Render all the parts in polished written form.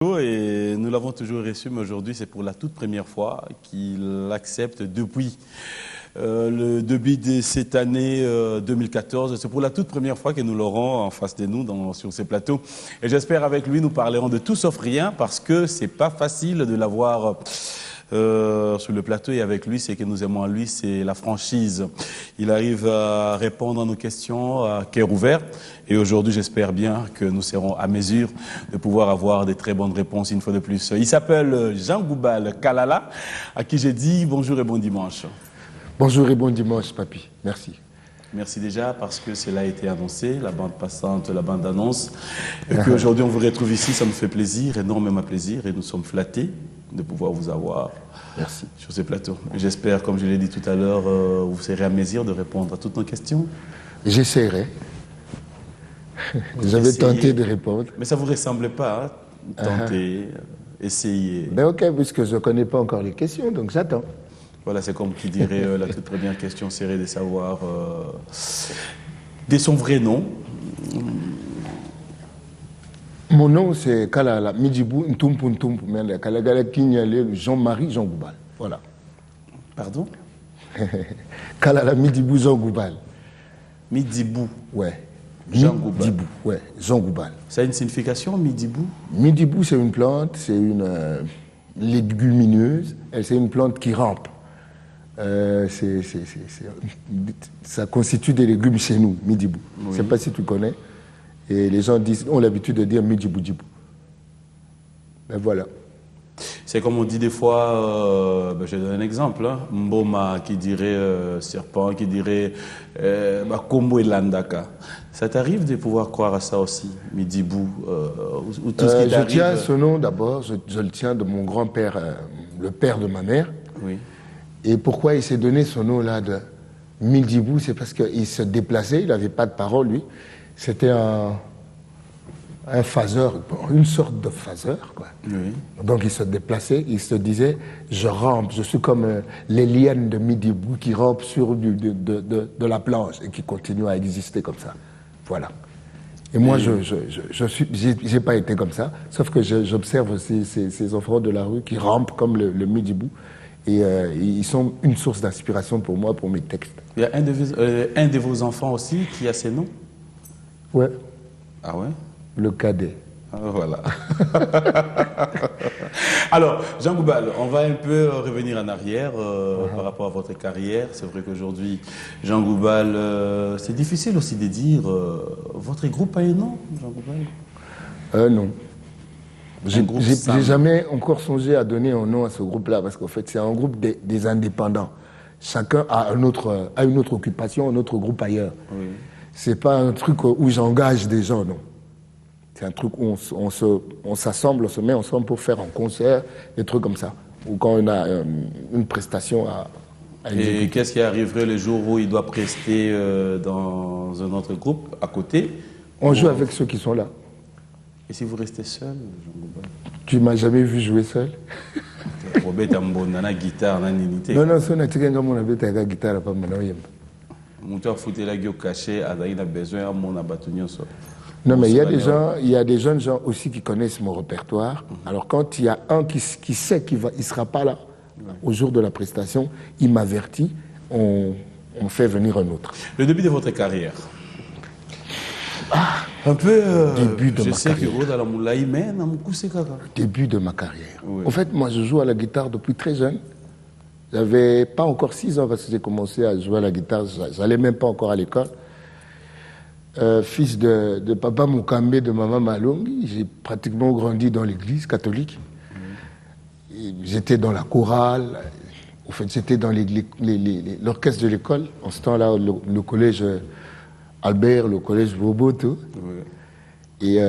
Et nous l'avons toujours reçu, mais aujourd'hui, c'est pour la toute première fois qu'il accepte depuis le début de cette année 2014. C'est pour la toute première fois que nous l'aurons en face de nous sur ces plateaux. Et j'espère avec lui, nous parlerons de tout sauf rien parce que c'est pas facile de l'avoir sur le plateau. Et avec lui, c'est que nous aimons à lui, c'est la franchise. Il arrive à répondre à nos questions à cœur ouvert. Et aujourd'hui, j'espère bien que nous serons à mesure de pouvoir avoir des très bonnes réponses une fois de plus. Il s'appelle Jean Goubal Kalala, à qui j'ai dit bonjour et bon dimanche. Bonjour et bon dimanche, papy. Merci. Merci déjà parce que cela a été annoncé, la bande passante, la bande annonce. Et qu'aujourd'hui on vous retrouve ici, ça me fait plaisir, énormément plaisir. Et nous sommes flattés de pouvoir vous avoir sur ces plateaux. J'espère, comme je l'ai dit tout à l'heure, vous serez à mesure de répondre à toutes nos questions. J'essaierai. J'avais tenté de répondre. Mais ça ne vous ressemble pas, hein? Tenter, essayer. Ben ok, puisque je ne connais pas encore les questions, donc j'attends. Voilà, c'est comme qui dirait la toute première question serait de savoir de son vrai nom. Mon nom, c'est Kalala Midjibou Ntumpu Ntumpu Mende Kalagala Kinyale Jean-Marie Jean Goubal. Voilà. Pardon? Kalala Midjibou Jean Goubal. Midjibou. Ouais. Jean Goubal. Midjibou, ouais, Jean Goubal. Ça a une signification, Midjibou? Midjibou, c'est une plante, c'est une légumineuse, c'est une plante qui rampe. Ça constitue des légumes chez nous, Midjibou. Oui. Je ne sais pas si tu connais. Et les gens ont l'habitude de dire Midjibou Djibou. Ben voilà. C'est comme on dit des fois, je donne un exemple, hein, Mboma qui dirait serpent, qui dirait Kombo et Landaka. Ça t'arrive de pouvoir croire à ça aussi, Midjibou, ou tout ce qui t'arrive? Je tiens ce nom d'abord, je le tiens de mon grand-père, le père de ma mère. Oui. Et pourquoi il s'est donné ce nom-là de Midjibou, c'est parce qu'il se déplaçait, il n'avait pas de parole, lui. C'était un phaseur, une sorte de phaseur, quoi. Oui. Donc il se déplaçait, il se disait, je rampe, je suis comme les lianes de Midjibou qui rampent sur de la planche et qui continuent à exister comme ça. Voilà. Et moi, j'ai pas été comme ça, sauf que j'observe ces enfants de la rue qui rampent comme le Midjibou. Et ils sont une source d'inspiration pour moi, pour mes textes. Il y a un de vos enfants aussi qui a ces noms? Ouais. Ah ouais? Le cadet. Ah, voilà. Alors, Jean Goubal, on va un peu revenir en arrière par rapport à votre carrière. C'est vrai qu'aujourd'hui, Jean Goubal, c'est difficile aussi de dire votre groupe a un nom, Jean Goubal? Non. J'ai jamais encore songé à donner un nom à ce groupe-là, parce qu'en fait, c'est un groupe des indépendants. Chacun a une autre occupation, un autre groupe ailleurs. Oui. C'est pas un truc où j'engage des gens, non. C'est un truc où on s'assemble, on se met ensemble pour faire un concert, des trucs comme ça. Ou quand on a une prestation à exécuter. Et qu'est-ce qui arriverait le jour où il doit prester dans un autre groupe à côté? On joue avec ceux qui sont là. Et si vous restez seul, Jean Goubal? Tu m'as jamais vu jouer seul? Non, non, c'est une guitare, pas mon Non, mais il y a des jeunes gens aussi qui connaissent mon répertoire. Alors quand il y a un qui sait qu'il ne sera pas là au jour de la prestation, il m'avertit, on fait venir un autre. Le début de votre carrière? Un peu. Début de je ma sais carrière. Début de ma carrière. Oui. En fait, moi, je joue à la guitare depuis très jeune. J'avais pas encore 6 ans parce que j'ai commencé à jouer à la guitare. J'allais même pas encore à l'école. Fils de papa Mukambe, de maman Malongi, j'ai pratiquement grandi dans l'église catholique. J'étais dans la chorale. En fait, j'étais dans l'orchestre de l'école. En ce temps-là, le collège Albert, le collège Boboto. Oui. Et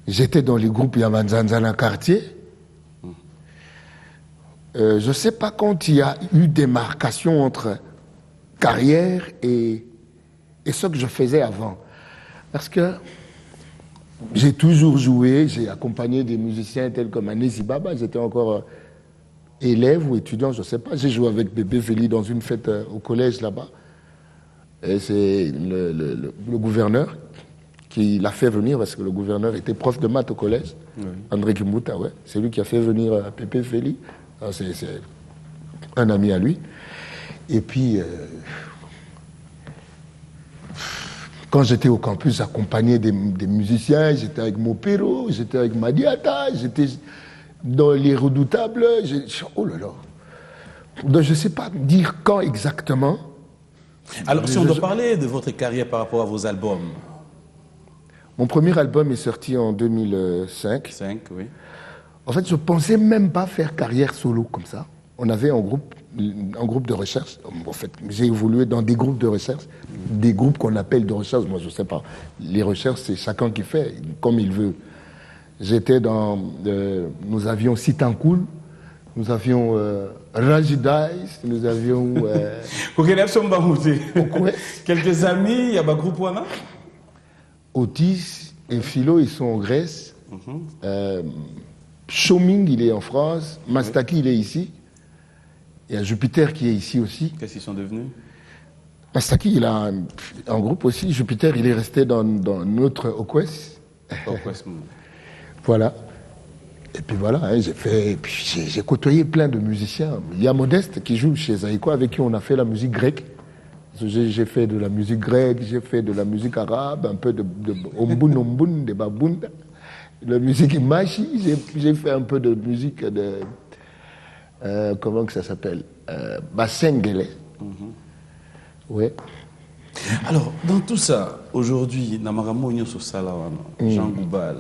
j'étais dans les groupes Yamanzanzana quartier. Je ne sais pas quand il y a eu démarcation entre carrière et ce que je faisais avant. Parce que j'ai toujours joué, j'ai accompagné des musiciens tels que Manesi Baba, j'étais encore élève ou étudiant, je ne sais pas. J'ai joué avec Bébé Feli dans une fête au collège là-bas. Et c'est le gouverneur qui l'a fait venir, parce que le gouverneur était prof de maths au collège, André Kimbuta, ouais. C'est lui qui a fait venir Pépé Feli. C'est un ami à lui. Et puis, quand j'étais au campus, j'accompagnais des musiciens, j'étais avec Mopero, j'étais avec Madiata, j'étais dans les Redoutables. Oh là là. Donc, je ne sais pas dire quand exactement. Alors, si on doit parler de votre carrière par rapport à vos albums. Mon premier album est sorti en 2005. Oui. En fait, je ne pensais même pas faire carrière solo comme ça. On avait un groupe de recherche. En fait, j'ai évolué dans des groupes de recherche, des groupes qu'on appelle de recherche. Moi, je ne sais pas. Les recherches, c'est chacun qui fait comme il veut. J'étais dans... nous avions Sitankoul, nous avions Rajidais, nous avions... Quelques amis, il y a un groupe Wana. Otis et Philo, ils sont en Grèce. Choming, il est en France. Mastaki, il est ici. Il y a Jupiter qui est ici aussi. Qu'est-ce qu'ils sont devenus? Mastaki, il a un groupe aussi. Jupiter, il est resté dans notre Okwes. Voilà. Et puis voilà, hein, j'ai côtoyé plein de musiciens. Il y a Modeste qui joue chez Zaïko, avec qui on a fait la musique grecque. J'ai fait de la musique grecque, j'ai fait de la musique arabe, un peu de ombun ombun, de baboun, de la musique imachi, j'ai fait un peu de musique de... comment que ça s'appelle, Bassengele. Ouais. Alors, dans tout ça, aujourd'hui, Namaramo Nyoso Salawana, Jean Goubal,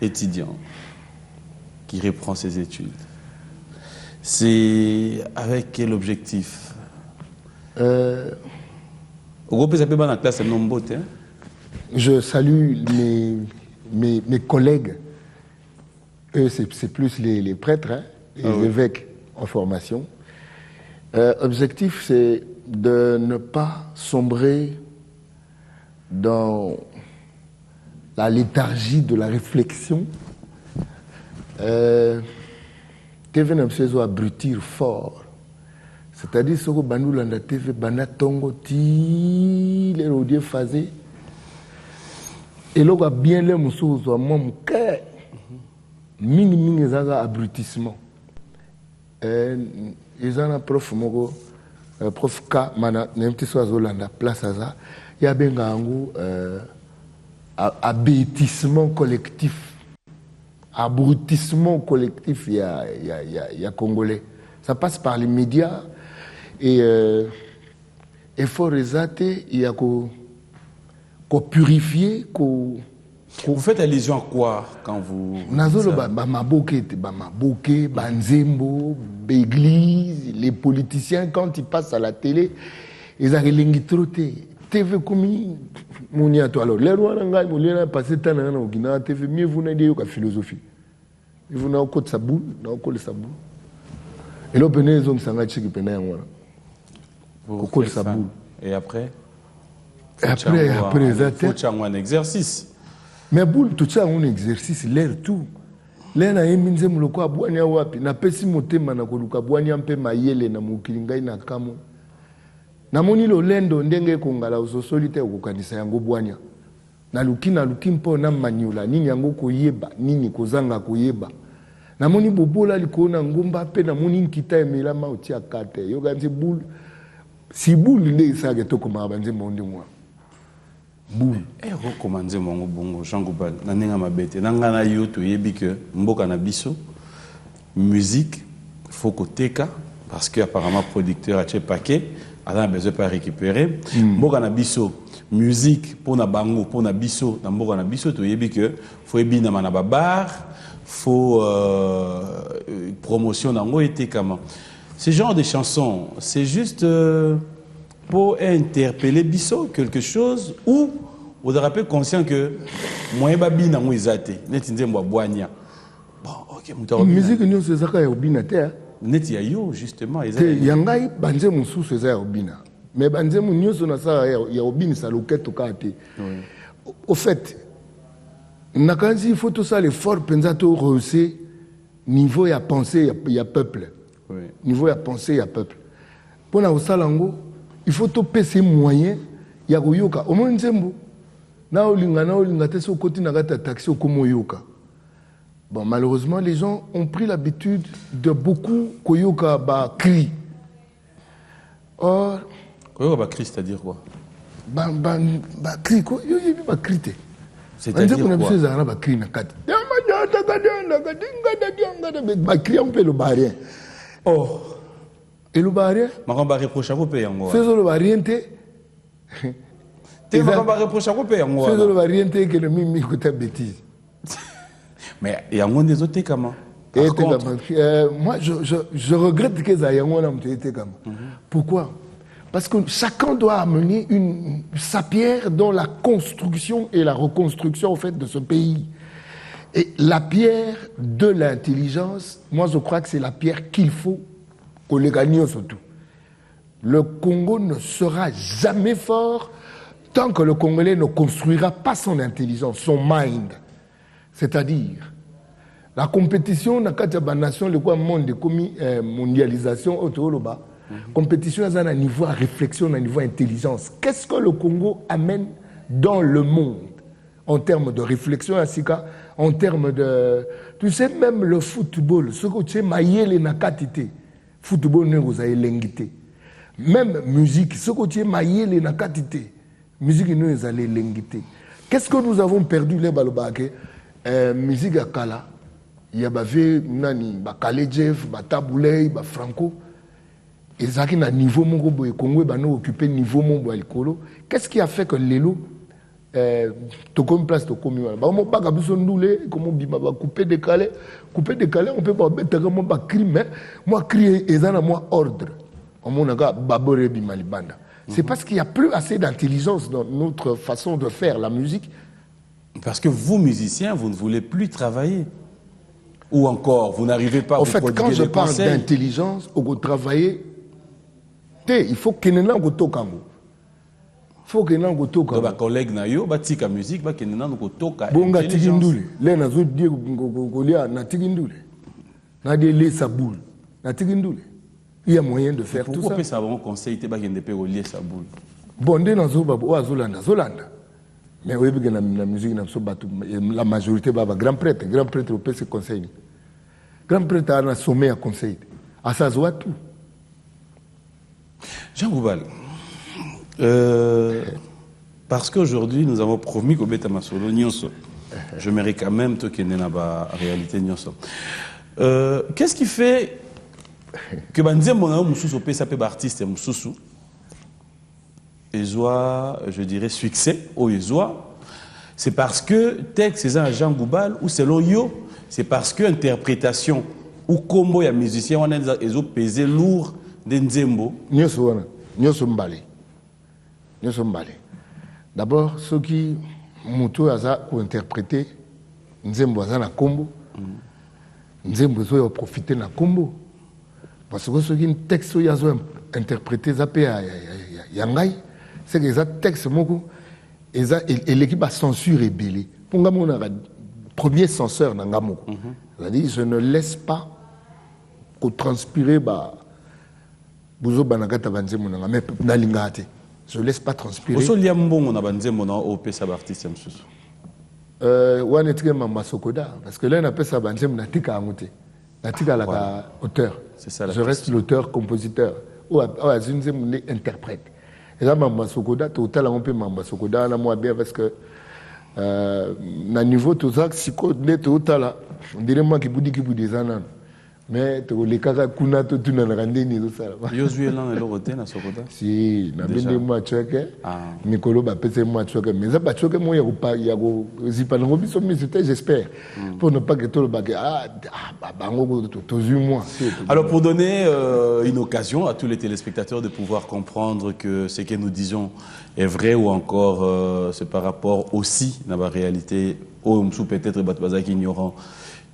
étudiant, qui reprend ses études, c'est avec quel objectif? Je salue mes collègues. Eux, c'est plus les prêtres, hein, les évêques en formation. Objectif, c'est de ne pas sombrer dans la léthargie de la réflexion. TV n'a pas abrutir fort. C'est-à-dire ce que Banou Landa TV, Bana Tongo, ti, les rodiers phasés. Et là, bien les moussous, moi, mon cœur, ming, zaga abrutissement. Ils ont un prof, prof K, mana, n'importe soit Zolanda, place à ça. Il y a bien un abêtissement collectif. Abrutissement collectif, il y a Congolais. Ça passe par les médias. Et faut résater, il y a qu'on purifier, Vous faites allusion à quoi quand vous... Nazolo Bamaboke, Banzembo, Béglise, les politiciens, quand ils passent à la télé, ils ont troté. TV comme Mounia toi alors. Les rois n'ont pas passé tant d'années au Guinée, TV mieux vous n'avez pas philosophie. Vous n'avez pas de sabou, n'avez pas de sabou. Et là, vous avez et après? Après, il faut un exercice. Mais boule, tout ça, un exercice, l'air tout. L'air na eminze muloko abwanya wapi. Na pesi motema na koluka abwanya mpe mayele na mukilingai na kamo. Na moni lo lendo ndenge kongala usosolite okukanisa yango bwanya. Na luki mpo na manyula nini yango koyeba, nini kozanga koyeba. Na moni bobola likona ngomba pe na moni nkita emela ma otia kate. Yo ganzi boule. Si boule nde isage to koma banze monde moi. Boule. Recommandez mon bongo Jean Goubal nanenga mabete nangana yo to yebi que mboka na biso musique faut koteka parce que apparemment producteur a paquet a besoin pas récupérer mboka na biso musique pour na bango pour na biso na mboka na biso to yebi que faut ebina mana ba bar faut promotion nango etekama. Ce genre de chansons c'est juste pour interpeller biso quelque chose ou vous avez rappelé conscient que moi babi na ngwizate neti nzembo boanya bon OK mutawa musique nous c'est ça ka obina te neti ya yo justement yangai banze musu c'est ça obina mais banze mu nyoso na ça ya obina ça loketo ka te au fait nakanzi il faut tout ça l'effort penza to rehausser niveau ya pensée ya peuple niveau ya pensée ya peuple pour na osalango il faut tout payer moyens ya koyoka au moins nzembo Bon, malheureusement, les gens ont pris l'habitude de beaucoup koyoka ba cri. Or, koyoka ba cri, c'est-à-dire quoi? Ba cri, ba cri. C'est-à-dire quoi? Ba cri na kati. Ba cri un peu le barien. Oh, et le barien? Ma ba reproche à vous payer en moi. Fais le barien te. Tu ma ba reproche à vous payer en moi. Fais le barien te que le mimi côté bêtise. Mais il y a un des autres comment? Moi, je regrette que ça y ait un été comme. Pourquoi? Parce que chacun doit amener sa pierre dans la construction et la reconstruction en fait, de ce pays. Et la pierre de l'intelligence, moi je crois que c'est la pierre qu'il faut qu'on les gagne surtout. Le Congo ne sera jamais fort tant que le Congolais ne construira pas son intelligence, son mind. C'est-à-dire, la compétition dans la nation, le monde comme mondialisation, compétition à un niveau de réflexion, à un niveau d'intelligence. Qu'est-ce que le Congo amène dans le monde en termes de réflexion, en termes de... Tu sais, même le football, ce que tu sais, maïele na katité, football ne vous a l'engité. Même musique, ce que tu sais, maïele na katité, musique ne vous a l'engité. Qu'est-ce que nous avons perdu les balobake? Musique à Kala, il y a nani, Kale Jeff, Taboulay, Franco. Et ça qui a niveau mon Congo, Congo va nous occuper niveau mon Boalikolo. Qu'est-ce qui a fait que l'élo, Tokom place Tokom, bah on pas besoin de nous comment bima va couper décalé, on peut pas mettre comment pas crier, mais moi crier et ça moi ordre. On mon aga babore bima libanda. C'est parce qu'il y a plus assez d'intelligence dans notre façon de faire la musique. Parce que vous, musiciens, vous ne voulez plus travailler. Ou encore, vous n'arrivez pas à vous prodiguer des conseils. En fait, quand je parle d'intelligence, on va travailler. Il faut qu'il y ait un gotokango. Il faut qu'il y ait un gotokango. Donc, collègue nayo, batika musique, ba qu'il y ait un gotokango. Bonga tigindule. Là, na zo die golia na tigindule. Na de les saboul. Na tigindule. Il y a moyen de faire tout ça. Pourquoi ça va un conseil te ba qu'il y ait un saboul? Bondé na zo babo azolanda, zolanda. Mais oui, la musique, la majorité, grand prêtre au PC conseil. Grand prêtre a un sommet à conseil. À ça, ça tout. Jean Goubal, parce qu'aujourd'hui, nous avons promis qu'au Beta Masolo, je mérite quand même tout qui est dans la réalité. Qu'est-ce qui fait que Bandia Monao Moussous au PC artiste Moussous je dirais, succès au Ezoa, c'est parce que texte c'est un Jean Goubal ou selon yo, c'est parce que interprétation ou combo ya musicien on a Ezo pesé lourd d'Nzembo. Nyoso mbale. D'abord ceux qui muto aza pour interpréter Nzembo aza na combo. Nzembo zo profiter na combo. Parce que ceux qui texte ya zo interpréter za pe ya ngai. C'est que les textes et l'équipe a censure et belé. Pour moi, on a le premier censeur dans Ngamoko. C'est-à-dire, je ne laisse pas qu'on transpire Bouzo Banagata Banzemo mais Nalingate. Je ne laisse pas transpirer. Vous savez, on a Banzemo au PSA artiste Msusu. On est très Masokoda parce que là on appelle ça Banzemo Natika Amoute. Natika la auteur. C'est ça. Je reste l'auteur, compositeur. Ou Zinzemo interprète. Et là, Mamba Sokoda, total, on peut Mamba Sokoda, là, moi, bien, parce que, na niveau, tout ça, si total, on dirait moi qui vous dit des années. Mais, les caca, kuna, tout, tu n'as rien dit, tout ça. Yosué, là, elle aurait na Sokoda? Si, na bien, moi, tu vois, Nicolo, bah, peut-être moi, tu vois, mais ça, bah, tu vois, moi, il y a j'espère, pour ne pas que tout le bagage, moi. Alors, pour donner une occasion à tous les téléspectateurs de pouvoir comprendre que ce que nous disons est vrai ou encore c'est par rapport aussi à la réalité, ou peut-être Batbazak ignorant.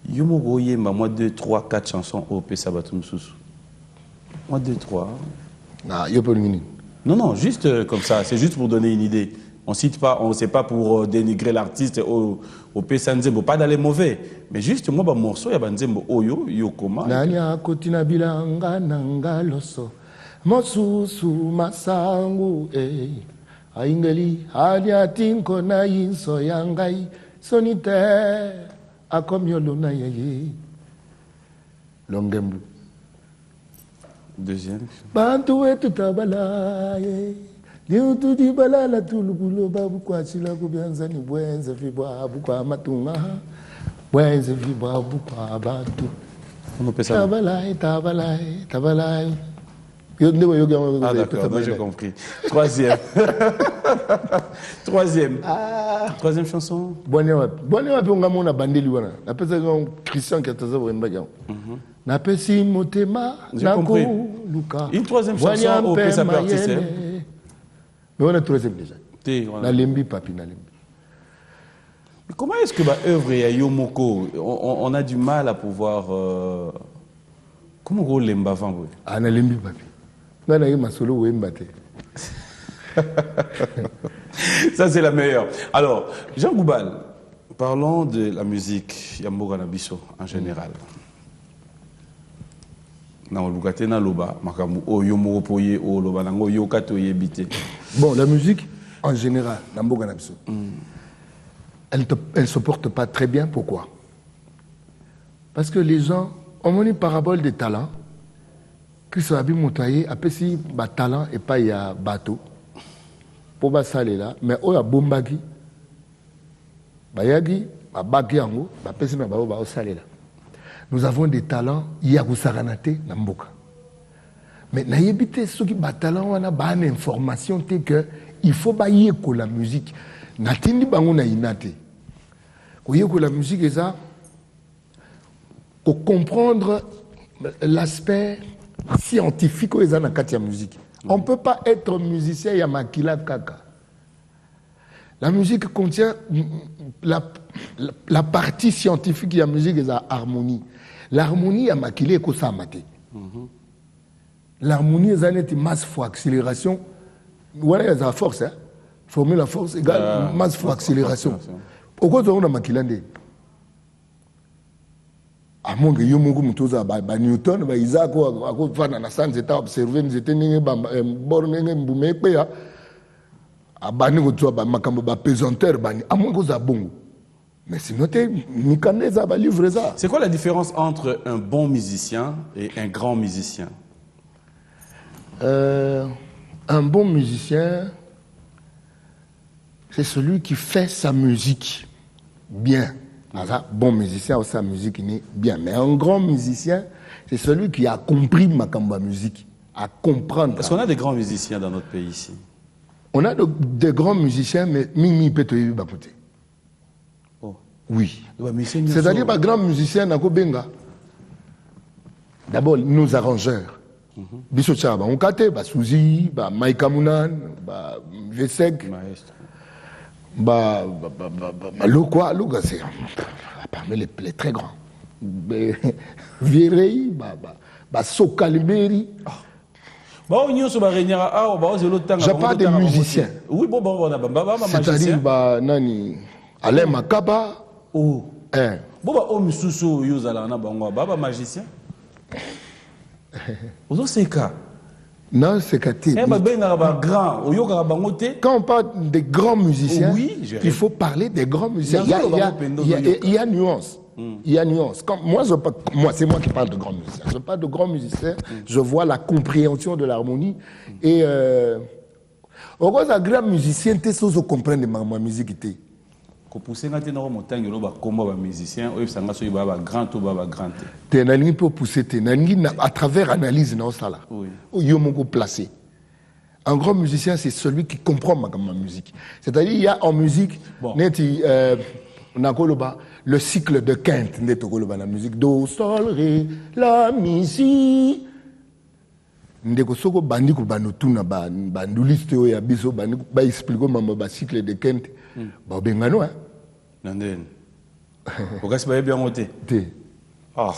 Moi, 2, 3, 4 chansons au PSA Batumsous. Moi, 2, 3. Non, juste comme ça. C'est juste pour donner une idée. On cite pas, on ne sait pas pour dénigrer l'artiste au PSA Nzembo, pas dans les mauvais. Mais juste, moi, morceau, il y a Nzembo Oyo, Yokoma. Nanya kotina bilanga nanga loso. Mosusu masangu, Aingali, Aliatinko na inso yangai, sonite, akomyolo na yaye. Longembu. Deuxième. Bantu etu tabalaye. Diu tu di balala tulukulo babu kwa chila kubianza ni bwenze fibwa abu kwa matunga. Bwenze fibwa abu kwa batu. On appelle ça. Tabalaye, tabalaye, tabalaye. Ah d'accord, moi j'ai compris. Troisième. Troisième. Troisième chanson. Bonne wapi on a bandeli wana. Napesa Christian qui a taza wemba jao. Napesi motema nako luka. Une troisième chanson au Pesa Artiste. Mais on a troisième déjà. Na lembi papi na lembi. Comment est-ce que œuvre ya Yomoko on a du mal à pouvoir comment go lemba vango? Ah na lembi papi. Na na ma solo wemba te. Ça, c'est la meilleure. Alors, Jean Goubal, parlons de la musique Yamboga Nabiso en général. Bon, la musique en général, Yamboga Nabiso, elle ne se porte pas très bien. Pourquoi? Parce que les gens ont une parabole des talents. Que ça a bien montaillé, après si talent et pas il y a bateau. Pour ba salé là, mais o ya bombagi, bayagi, bagi ango, pesi na ba salé là. Nous avons des talents, il y a kusaranate na mboka. Mais na yebite ceux qui ba talent wana ba une information té que il faut ba yeko la musique. Natindi bango na inate. Ko yeko la musique est ça pour comprendre l'aspect scientifique aux dans la musique. On ne peut pas être musicien et makila kaka. La musique contient la partie scientifique de la musique et la harmonie. L'harmonie a makilé ko sa maté. L'harmonie est une masse fois accélération. Voilà la force hein. Formule la force égale masse fois accélération. Pourquoi on a makilande? À mon que Yomogu Mutoza, Newton, Isaac, Van Nassan, c'était observé, nous étions bornés, Boumé, à Bani, Makambo, pesanteur, à mon que ça bon. Mais sinon, Mikandeza va livrer ça. C'est quoi la différence entre un bon musicien et un grand musicien? Un bon musicien, c'est celui qui fait sa musique bien. Bon musicien, sa musique n'est bien. Mais un grand musicien, c'est celui qui a compris ma musique, à comprendre. Est-ce qu'on a des grands musiciens dans notre pays ici? On a des grands musiciens, mais Mimi Petoye Bakote. Oh. Oui. C'est-à-dire, les grands musiciens, Benga. D'abord, nos arrangeurs. Biso Tchaba, on kate, Souzi, Maïka Mounan, Vesek. Maestro. Loka, c'est parmi les très grands. Virei, Sokaliberi. Je parle des musiciens. Oui, c'est-à-dire, Nani, Alain Makaba. Oh. Boba Misusu, Yuzala, Baba magicien. Vous avez cas. Non, c'est quand on parle des grands musiciens, oui, il faut parler des grands musiciens. Il y a nuance. Il y a nuance. Moi, c'est moi qui parle de grands musiciens. Je parle de grands musiciens, je vois la compréhension de l'harmonie. Et au reste, un grand musicien, tu sais, comprendre ma musique. Pousser na tena montagne lo ba komba ba musicien o yebsanga so ba grand to ba grand te na lingi pour pousser te na lingi à travers analyse na sala oui yo moko placé. Un grand musicien c'est celui qui comprend ma musique, c'est-à-dire il y a en musique neti na koloba le cycle de quinte neto koloba na musique do sol ré la mi ndeko soko bandi ko banotuna banduliste o ya biso bandi ba expliquer mama ba cycle de quinte ba bengano hein. Nanden. Pourquoi c'est bien monté? Ah.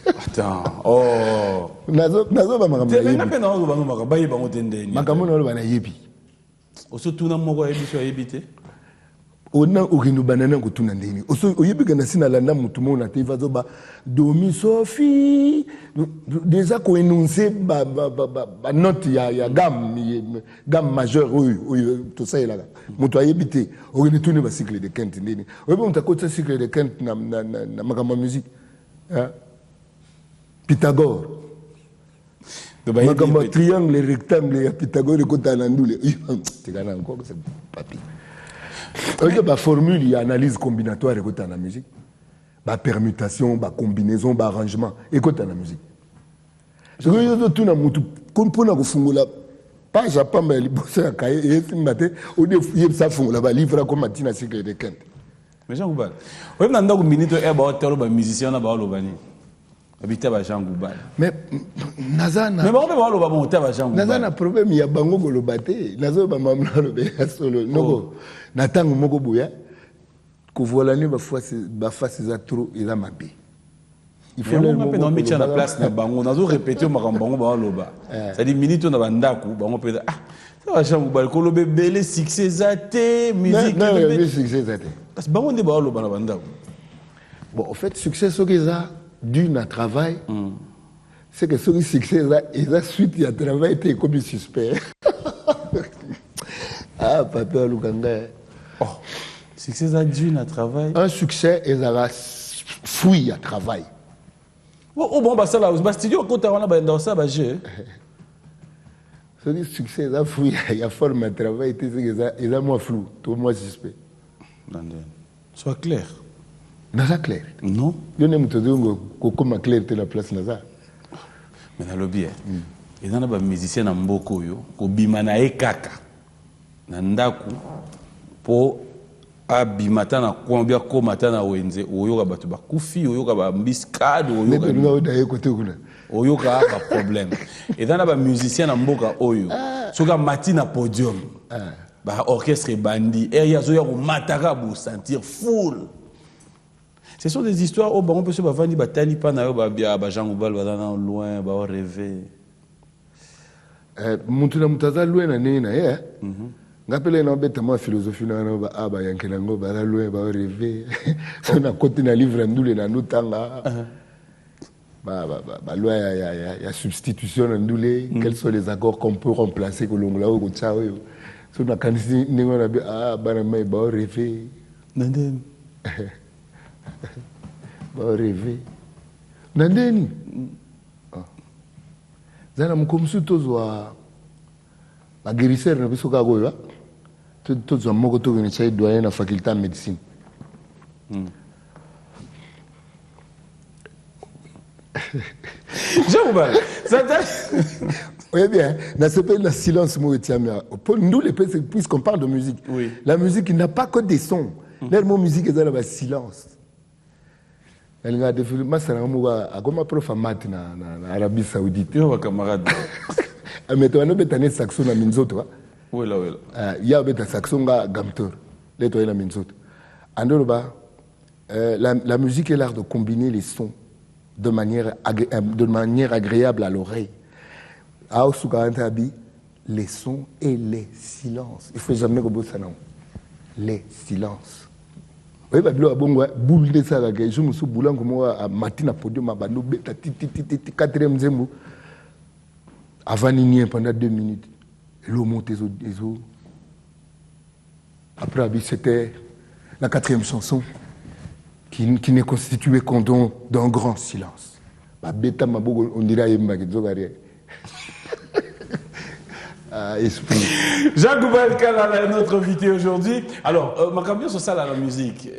Attends. Oh. Nazo ba makamo. Te na pena o ba makamo ba monté ndeni. Makamo no ba na yebi. O so tuna moko yebi so yebite. On a orino banana ko tuna ndeni. Oso oyebi kana sina landa mutu mo na te vazo ba domi Sophie déjà ko énoncer ba note ya gamme majeure tout ça là. Mutu ayebite orino tuna ba cycle de Kent ndeni. Oyebi mutu ko cycle de Kent na makama musique. Hein? Pythagore. Makama triangle rectangle ya Pythagore ko tanandule. Tikana encore c'est papier. Il y a une formule, il y a une analyse combinatoire écoute dans la musique. Une permutation, une combinaison, un arrangement. Écoute dans la musique. Je veux tout le monde, comme pour nous faire pas Japon, mais les bosseurs à Kaye, et c'est matin, on dit que ça font là-bas, livre comme Matina Cycle de Kent. Mais Jean Goubal, oui, mais dans une minute, il y a un musicien qui a été habité à Jean Goubal. Mais Nazana. Mais on peut voir le bas monter à Jean Goubal. Nazana, problème, il y a Bango Golobate, Nazo Bamamla le solo. Non, Natango Moko Bouya, que voilà, nous, face à trop, il a mappé. Il faut le mettre dans le la place na bango. On a répété au marambango ba loba. Ça dit minute on a bandaku, bango peut ah ça va Jean Goubal ko lobe belé succès zaté musique. Non, succès zaté. Parce que bango ne ba loba na bandaku. Bon, en fait, succès ce qu'ils a d'une à travail. C'est que ce succès là, ils a suite il y a travail était comme suspect. Ah papa Lukanga. Oh, succès à d'une à travail. Un succès ils a fouille à travail. Oh bon bah ça là, au studio quand on a dans ça bah j'ai. Ce succès là fouille il y a forme à travail c'est que ils a moins flou, tout moins suspect. Sois clair. Naza clair. Non. Je n'aime pas dire que comme clair la place Naza. Mais dans le bien. Et dans les musiciens na mboko yo, ko bimana e kaka. Na ndaku po abimata na kwambia ko mata na wenze oyoka batu bakufi oyoka ba mbiskade oyoka ngo daye côté kuna. Oyoka ba problème. Et dans les musiciens na mboka oyo, soka mati na podium. Ba orchestre bandi et ya zoya ko mataka bo sentir full. Ce sont des histoires où on peut se bavandi batali pa na yo ba Jean Goubal ba dans loin ba rêver. Mutu na mutaza loin na nina eh. Ngapele na beta ma philosophie na ba aba yankela ngo ba loin ba rêver. So na côté na livre ndule na nutanga. Ba loi ya substitution ndule, quels sont les accords qu'on peut remplacer que l'ongla au tchao yo. So na kanisi ningo na ba bana mai ba rêver. Nandeni. Ba rêver. Nandeni. Zana mkomsu tozwa ba guérisseur na biso ka goyo. Tozwa moko to ni chai doyen na faculté de médecine. Jean Goubal, ça oui bien, dans ce pays, le silence moi tient pour nous les pays puisqu'on parle de musique. Oui. La musique n'a pas que des sons. La musique est dans le silence. Elle a défilé ma sœur a comme prof math na Arabie Saoudite. Yo wa camarade. Mais toi no betane saxo na minzoto. Oui là. Il y a beta saxo nga gamteur. Les toi na minzoto. Andoloba la musique est l'art de combiner les sons de manière agréable à l'oreille. Les sons et les silences. Il ne faut jamais que ça non. Les silences. Oui, bah, boule de ça, je me suis boulant comme moi à matin à podium, à bando, quatrième zembo. Avant d'y pendant 2 minutes. L'eau monte les eaux. Après, c'était la 4e chanson qui n'est constituée qu'en d'un grand silence. On dirait esprit. Jean Goubal Kalala est notre invité aujourd'hui. Alors, ma camion sur ça la musique.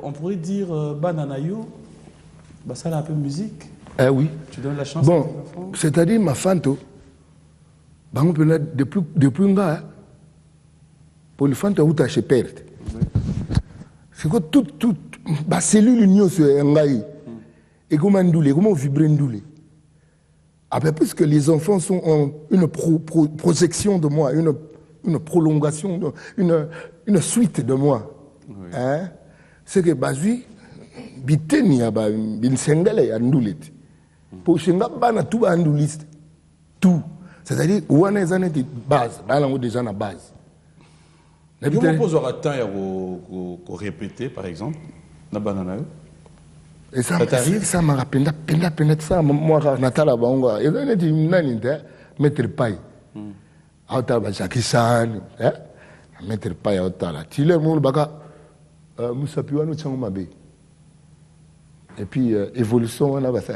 On pourrait dire Bananayo, ça a un peu de musique. Oui. Tu donnes la chance. Bon, c'est-à-dire ma fanto. On peut depuis un gars pour le fanto où tu as perte. C'est que toute cellule union sur un gars et comment ndouler, comment vibrer ndouler. Après, puisque les enfants ont une projection de moi, une prolongation, une suite de moi, oui. Hein? C'est que Bazui, biteni ya ba binsengale ya nduleti. Pour chenga bana tout ba nduliste. Tout. C'est-à-dire, ouana ezane de base, bana ngo déjà na base. Comment posera temps à répéter, par exemple, na banana? Et ça m'a rappelé, ça, moi, Natala Bango, et là, il dit, mettre paille. Autala, Jackie San, mettre paille, Autala. Tile, mon baka, Moussa Piwano Tchangmabe. Et puis, évolution, on a ça,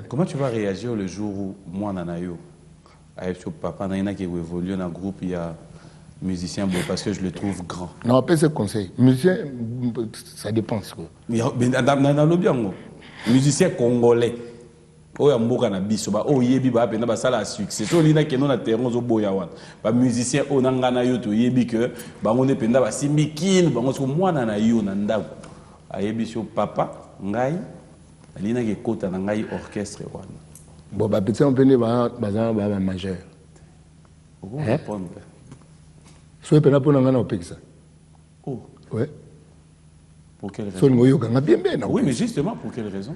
Comment tu vas réagir le jour où moi, Nanayo, avec son papa, Naina qui évolue dans le groupe, il y a musicien, bon, parce que je le trouve grand. Non, après ce conseil, musicien, ça dépend. Musicien congolais. Oya mboka na biso ba o yebi ba pena ba sala succès to lina ke non na terrain zo boya wan ba musicien o nangana yo to yebi que ba ngone penda ba simbikin ba ngo mwana na yo na ndako ayebi so papa ngai lina ke kota na ngai orchestre wan bon ba petit on pene ba majeur on répondre so pena pona ngana opekisa oh ouais pour quelle raison so ngoyo kanga bien oui mais justement pour quelle raison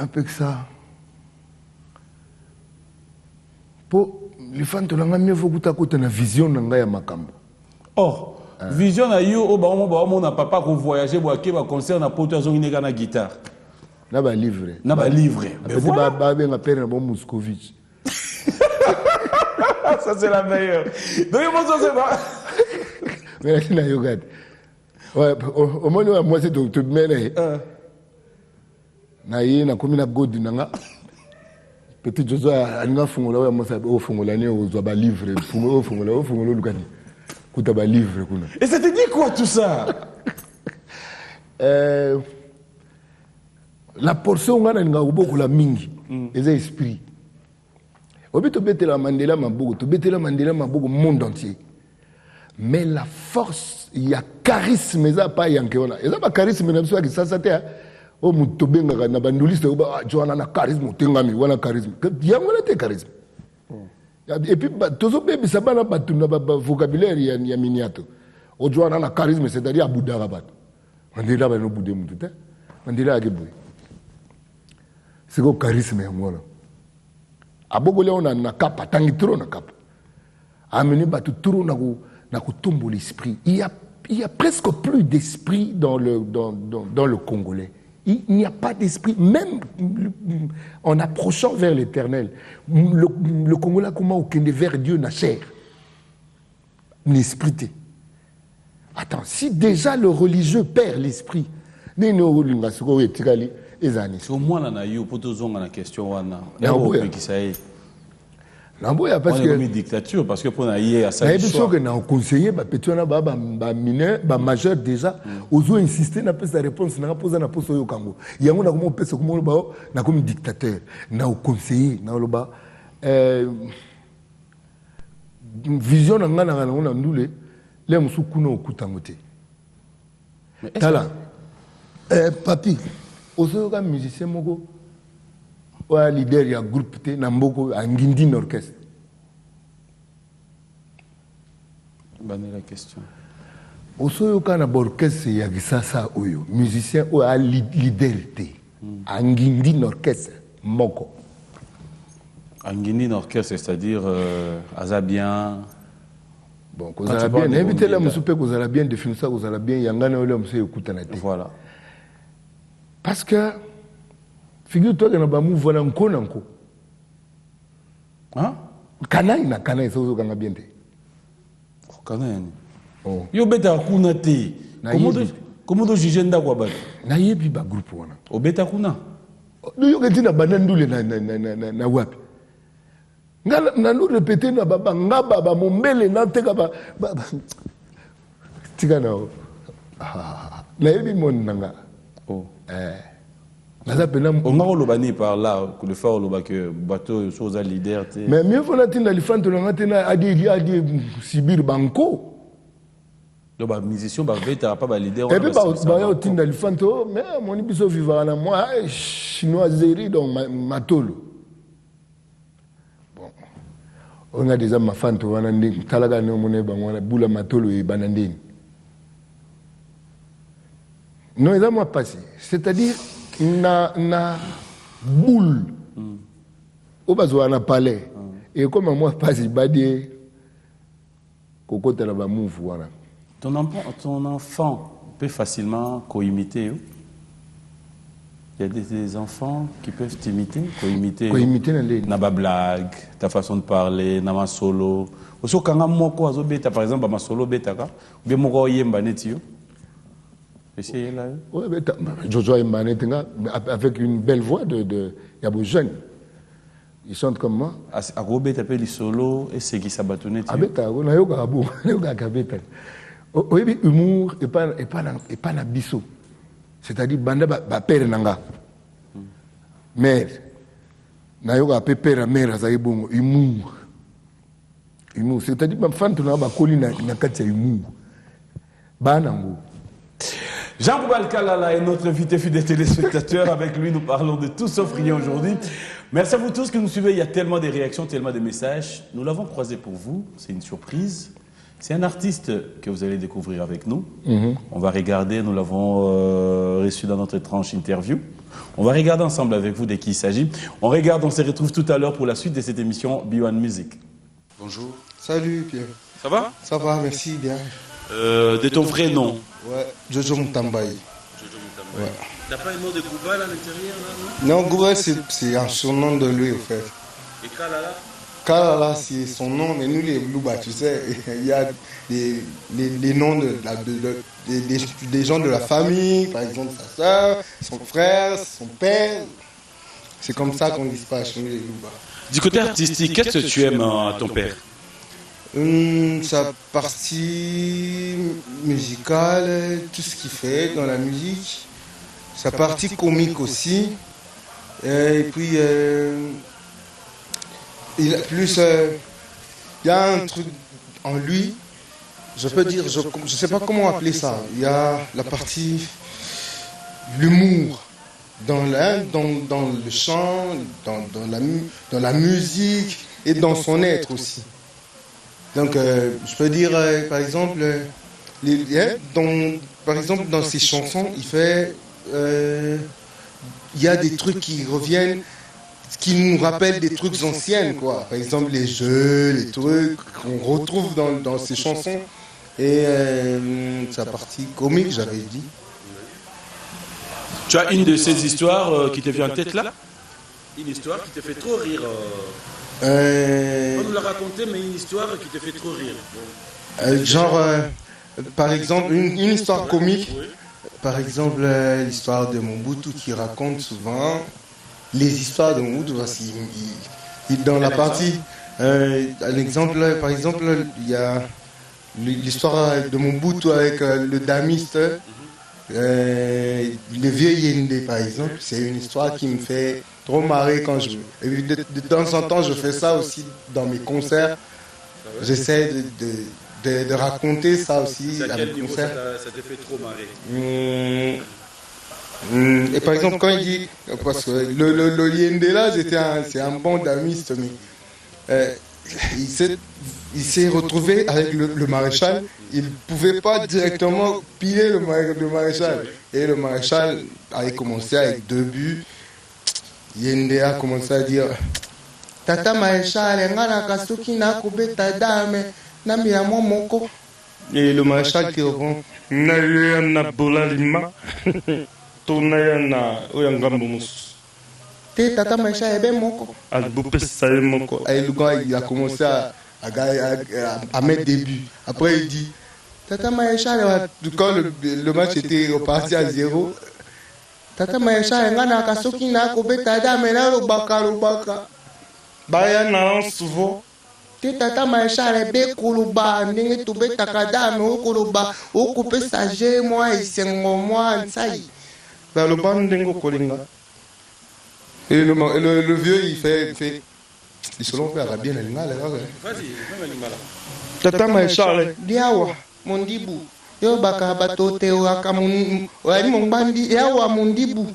opekisa pour les fans de l'anga mieux faut que tu aies une vision nanga ya makambo. Or, vision na yo o ba mo na papa ko voyager bo ke ba concert na poto zo ngine kana guitare. Na ba livre. Na ba livre. Mais voilà. Ba ben père na bon Moscovitch. Ça c'est la meilleure. Donc moi ça c'est pas. Mais là na yo gade. Ouais, au moins moi c'est tout mêlé. Na yi na komi na godi nanga. Petit Jozo alinga fungola ya mosa o fungola ni o zo ba livre fungola lukani kuta ba livre kuna. Et ça te dit quoi tout ça? La portion ngana nga uboko la mingi les esprits. Obito betela Mandela maboko to betela Mandela maboko monde entier. Mais la force il y a charisme ça pas yankeona. Et ça pas charisme na biso ki ça te o mutobenga na banduliste ba joana na charisme tengami wana charisme yango la te charisme et puis tozo bebe sabana batuna ba vocabulaire ya miniato o joana na charisme c'est-à-dire abudara bato Mandela ba no bude mutu te Mandela akebu c'est ko charisme yango la abogole on na kapa tangi trop na kapa amener bato trop na ko tombo l'esprit il y a presque plus d'esprit dans le congolais. Il n'y a pas d'esprit, même en approchant vers l'éternel. Le Congolais, comment aucun vers Dieu n'a chair. L'esprit. Attends, si déjà le religieux perd l'esprit, c'est au moins on a eu pour tous la question Namboya parce que dictature parce que pour naïe à ça. Mais sûr que na conseiller ba petona ba mineur ba majeur déjà ozo insister na pesa réponse na poser na poso yo kango. Yango na comment pesa comment ba na comme dictateur na conseiller na loba vision na ngana na ndule le musukuno okutangote. Tala papi ozo ka musicien moko ou leader ya groupe te na mboko angindi orchestre. Bonne la question. Osoyo kana orchestre ya gisasa oyo musicien ou a leader te angindi orchestre moko. Angindi orchestre c'est-à-dire azabien. Bon, kozala bien invité la musupe kozala bien définir ça kozala bien yangana ole musupe ekutana te. Voilà. Parce que figure-toi que nous avons voilà encore nanko. Hein? Kanai na kanai ça vous bien te. Kanai. Oh. Yo beta kuna te. Comment do juger ndako ba? Na yebi ba groupe wana. O beta kuna. Do yo ketina banandule na wapi. Ngala na nous répéter na baba ngaba ba mombele na teka ba. Tika na. Na yebi mon nanga. Oh. On a par là, le fort que bateau chose à leader. Mais mieux faut la tenir l'éléphant de l'angatena a dit Sibir Banco. Le musicien va pas leader. Et puis bah au tenir l'éléphant mais mon ibiso vivant là moi chinois zéri donc matolo. Bon. On a déjà ma fan to wanandi talaga no mone bangwana bula matolo et banandini. Non, il a moi passé. C'est-à-dire na boule au besoin na palais et comme moi pas il badie Ton enfant peut facilement co-imiter. Il y a des enfants qui peuvent t'imiter, co-imiter. Naba blague, ta façon de parler, nama solo. Aussi quand moko azobeta par exemple ma solo beta ka, bien moko yemba netio. Essayez là. Oui, Jojo Yemba netenga avec une belle voix de yabo jeune. Ils chantent comme moi. A robeta pe li solo et c'est qui sabatone netio. Abeta, on a yoga abu, yoga kabeta. Oui, humour et pas na biso. C'est-à-dire banda ba père nanga. Mère. Na yoga pe père mère azali bongo humour. Humour, c'est-à-dire ba fan tona ba koli na kati ya humour. Banango. Jean-Bouba Kalala est notre invité fidèle téléspectateur. Avec lui, nous parlons de tout sauf rien aujourd'hui. Merci à vous tous qui nous suivez. Il y a tellement de réactions, tellement de messages. Nous l'avons croisé pour vous. C'est une surprise. C'est un artiste que vous allez découvrir avec nous. On va regarder. Nous l'avons reçu dans notre tranche interview. On va regarder ensemble avec vous de qui il s'agit. On regarde, on se retrouve tout à l'heure pour la suite de cette émission B1 Music. Bonjour. Salut Pierre. Ça va? Ça va, merci, bien. De ton vrai nom? Ouais, Jojo Mutambaye. Jojo Mutambaye. Ouais. T'as pas un nom de Goubal à l'intérieur là? Non, Goubal c'est un surnom de lui en fait. Et Kalala? Kalala c'est son nom, mais nous les Louba, tu sais, il y a les noms des gens de la famille, par exemple sa soeur, son frère, son père. C'est comme ça qu'on dispatche nous les Louba. Du côté artistique, qu'est-ce que tu aimes à ton père? Sa partie musicale, tout ce qu'il fait dans la musique, sa partie comique aussi, et puis il y a un truc en lui, je peux dire, je ne sais pas comment appeler ça, il y a la partie, l'humour dans le chant, dans la musique et dans son être aussi. Donc, je peux dire, par exemple, dans ses chansons, il y a des trucs qui reviennent, qui nous rappellent des trucs anciens, quoi. Par exemple, les jeux, les trucs qu'on retrouve dans ses chansons. Et sa partie comique, j'avais dit. Tu as une de ces histoires qui te vient en tête là? Une histoire qui te fait trop rire. On nous l'a raconté, mais une histoire qui te fait trop rire. Par exemple, une histoire comique. Par exemple, l'histoire de Mobutu qui raconte souvent les histoires de Mobutu. Dans la partie, par exemple, il y a l'histoire de Mobutu avec le damiste. Le vieux Yende, par exemple, c'est une histoire qui me fait trop marrer quand je... Et de temps en temps, je fais ça aussi dans mes concerts. J'essaie de raconter ça aussi à mes concerts. Ça te fait trop marrer? Et par exemple, quand il dit... Parce que le Yende là, c'est un bon damiste, mais... il s'est retrouvé avec le maréchal. Il ne pouvait pas directement piller le maréchal. Et le maréchal avait commencé avec 2 buts. Yende a commencé à dire Tata maréchal, et le maréchal qui répond Tata maréchal, et le gars il a commencé à mettre des buts. Après il dit Tata maréchal, quand le match était reparti à 0, Tata maréchal ngana kasoki na kobeta dame na lobaka baya na souvent Tata maréchal be kuluba ndenge tobeta kadame okoloba okopesa je moi isengo moi nsai ba le ban ndengo kolinga. Et le vieux il fait il se l'en fait arabien la lingala. Vas-y, même la lingala. Tata maréchal diawa mondibu yo baka batote waka wali mbandi yawa mundibu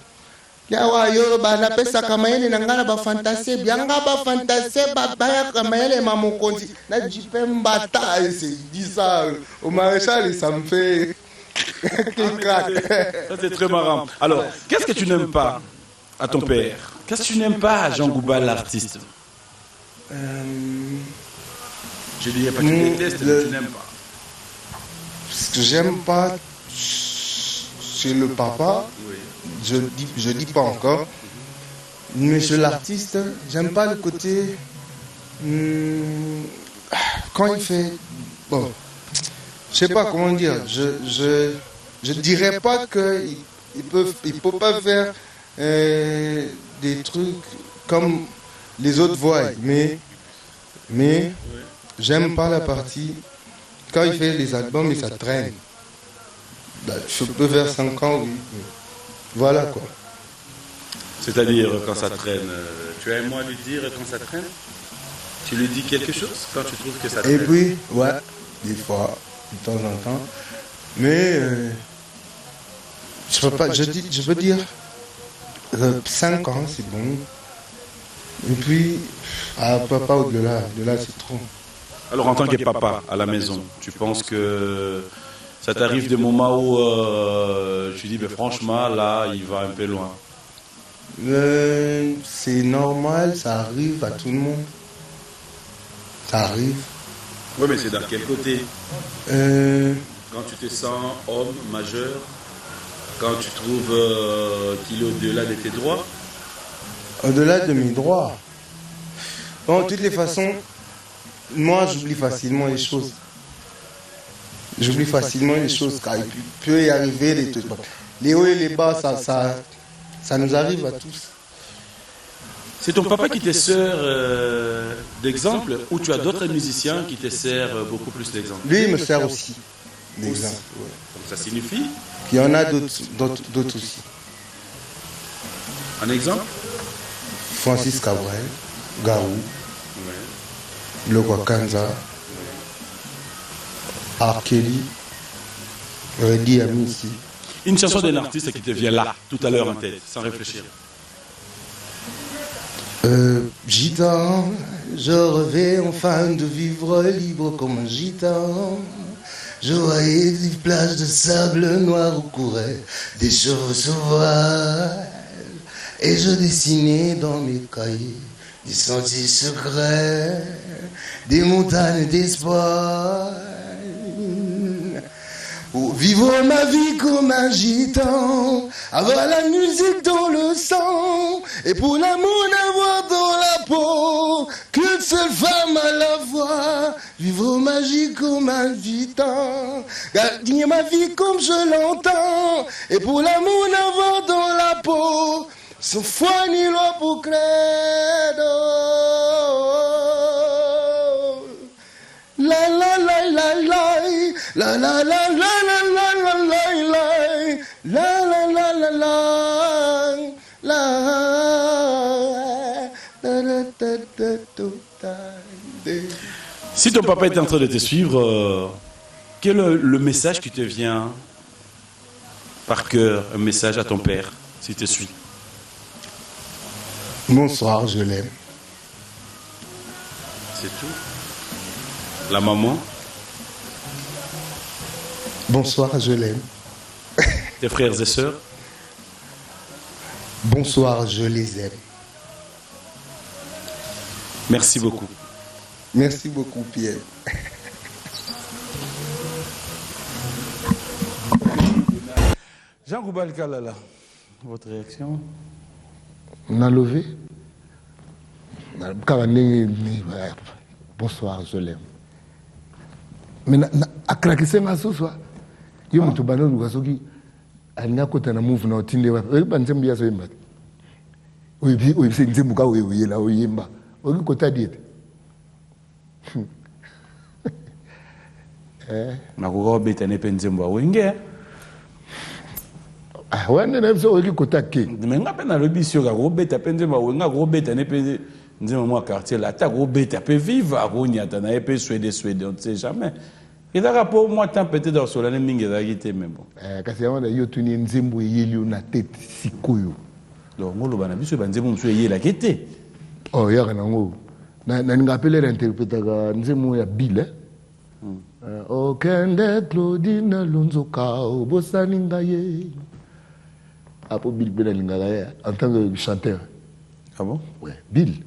yawa yo bana pesa kama yene nangala ba fantasie byanga ba fantasie baya kama yene mamokonzi na jipemba ta c'est dit ça au maréchal ça me fait ça c'est très marrant. Alors, qu'est-ce que tu n'aimes pas à ton père? Qu'est-ce que tu n'aimes pas à Jean Goubal l'artiste? Je dirais pas que tu détestes, mais tu n'aimes pas. Ce que j'aime pas chez le papa, je dis pas encore, mais chez l'artiste, j'aime pas le côté quand il fait bon, je sais pas comment dire, je dirais pas que il peut pas faire des trucs comme les autres voient, mais j'aime pas la partie quand il fait les albums et ça traîne. Je peux faire 5 ans, oui. Voilà quoi. C'est-à-dire quand ça traîne, tu as un mot à lui dire quand ça traîne? Tu lui dis quelque chose quand tu trouves que ça traîne? Et puis, ouais, des fois, de temps en temps. Mais je veux dire 5 ans, c'est bon. Et puis, papa au-delà, c'est trop. Alors en tant que papa à la maison, tu penses que ça t'arrive des moments où tu dis, ben, franchement, là, il va un peu loin? C'est normal, ça arrive à tout le monde. Ça arrive. Oui, mais c'est dans quel côté? Quand tu te sens homme, majeur, quand tu trouves qu'il est au-delà de tes droits? Au-delà de mes droits. Bon, de toutes les façons, moi, j'oublie facilement les choses. J'oublie facilement les choses, car il peut y arriver des trucs. Les hauts et les bas, ça nous arrive à tous. C'est ton papa qui te sert d'exemple ou tu as d'autres musiciens qui te servent beaucoup plus d'exemple? Lui, il me sert aussi d'exemple. Ouais. Donc ça signifie? Il y en a d'autres aussi. Un exemple? Francis Cabrel, Garou, Le Wakanza, R. Kelly, Reddy Amissi. Une chanson d'un artiste qui te vient là, tout à l'heure en tête, sans réfléchir. Gitan, je rêvais enfin de vivre libre comme un gitan. Je voyais des plages de sable noir où couraient des chevaux sauvages. Et je dessinais dans mes cahiers des sentiers secrets, des montagnes d'espoir. Pour vivre ma vie comme un gitan, avoir la musique dans le sang, et pour l'amour n'avoir dans la peau qu'une seule femme à la fois. Vivre ma vie comme un gitan, garder ma vie comme je l'entends, et pour l'amour n'avoir dans la peau sans foi ni loi pour credo. La la la la la la la la la la la la la la la. Si ton papa est en train de te suivre, quel est le message qui te vient par cœur, un message à ton père, s'il te suit? Bonsoir, je l'aime. C'est tout. La maman? Bonsoir, je l'aime. Tes frères et sœurs? Bonsoir, je les aime. Merci beaucoup. Merci beaucoup, Pierre. Jean Goubal Kalala, votre réaction? On a levé. Bonsoir, je l'aime. Mais à craquer c'est ma sauce. Yo mutu bano lukasoki alina kota na move na otinde wa. Oyi banzembi ya so yemba. Oyi se nzembu ka oyi la oyi yemba. Oyi kota diete. Nakuka obeta ne penzembu awenge. Ah ouais, ne so oyi kota ke. Mais ngape na lobisio ka obeta penzembu awenga ko obeta ne penze nzembu mo quartier là ta ko obeta pe vivre akonyata na epe Suède on ne sait jamais. Il a rapport moi tant peut-être dans solane mingi zagité mais bon. Kasi yama yo tuni nzembu yeli na tête sikoyo. Donc ngolo bana biso banzembu mso yela kete. Oh ya na ngo. Na ngapele interpréter ka nzembu ya Bill. O kende Claudine Lonzoka obosani ngaye. Apo Bill Benalinga en tant que chanteur. Ah bon? Ouais, Bill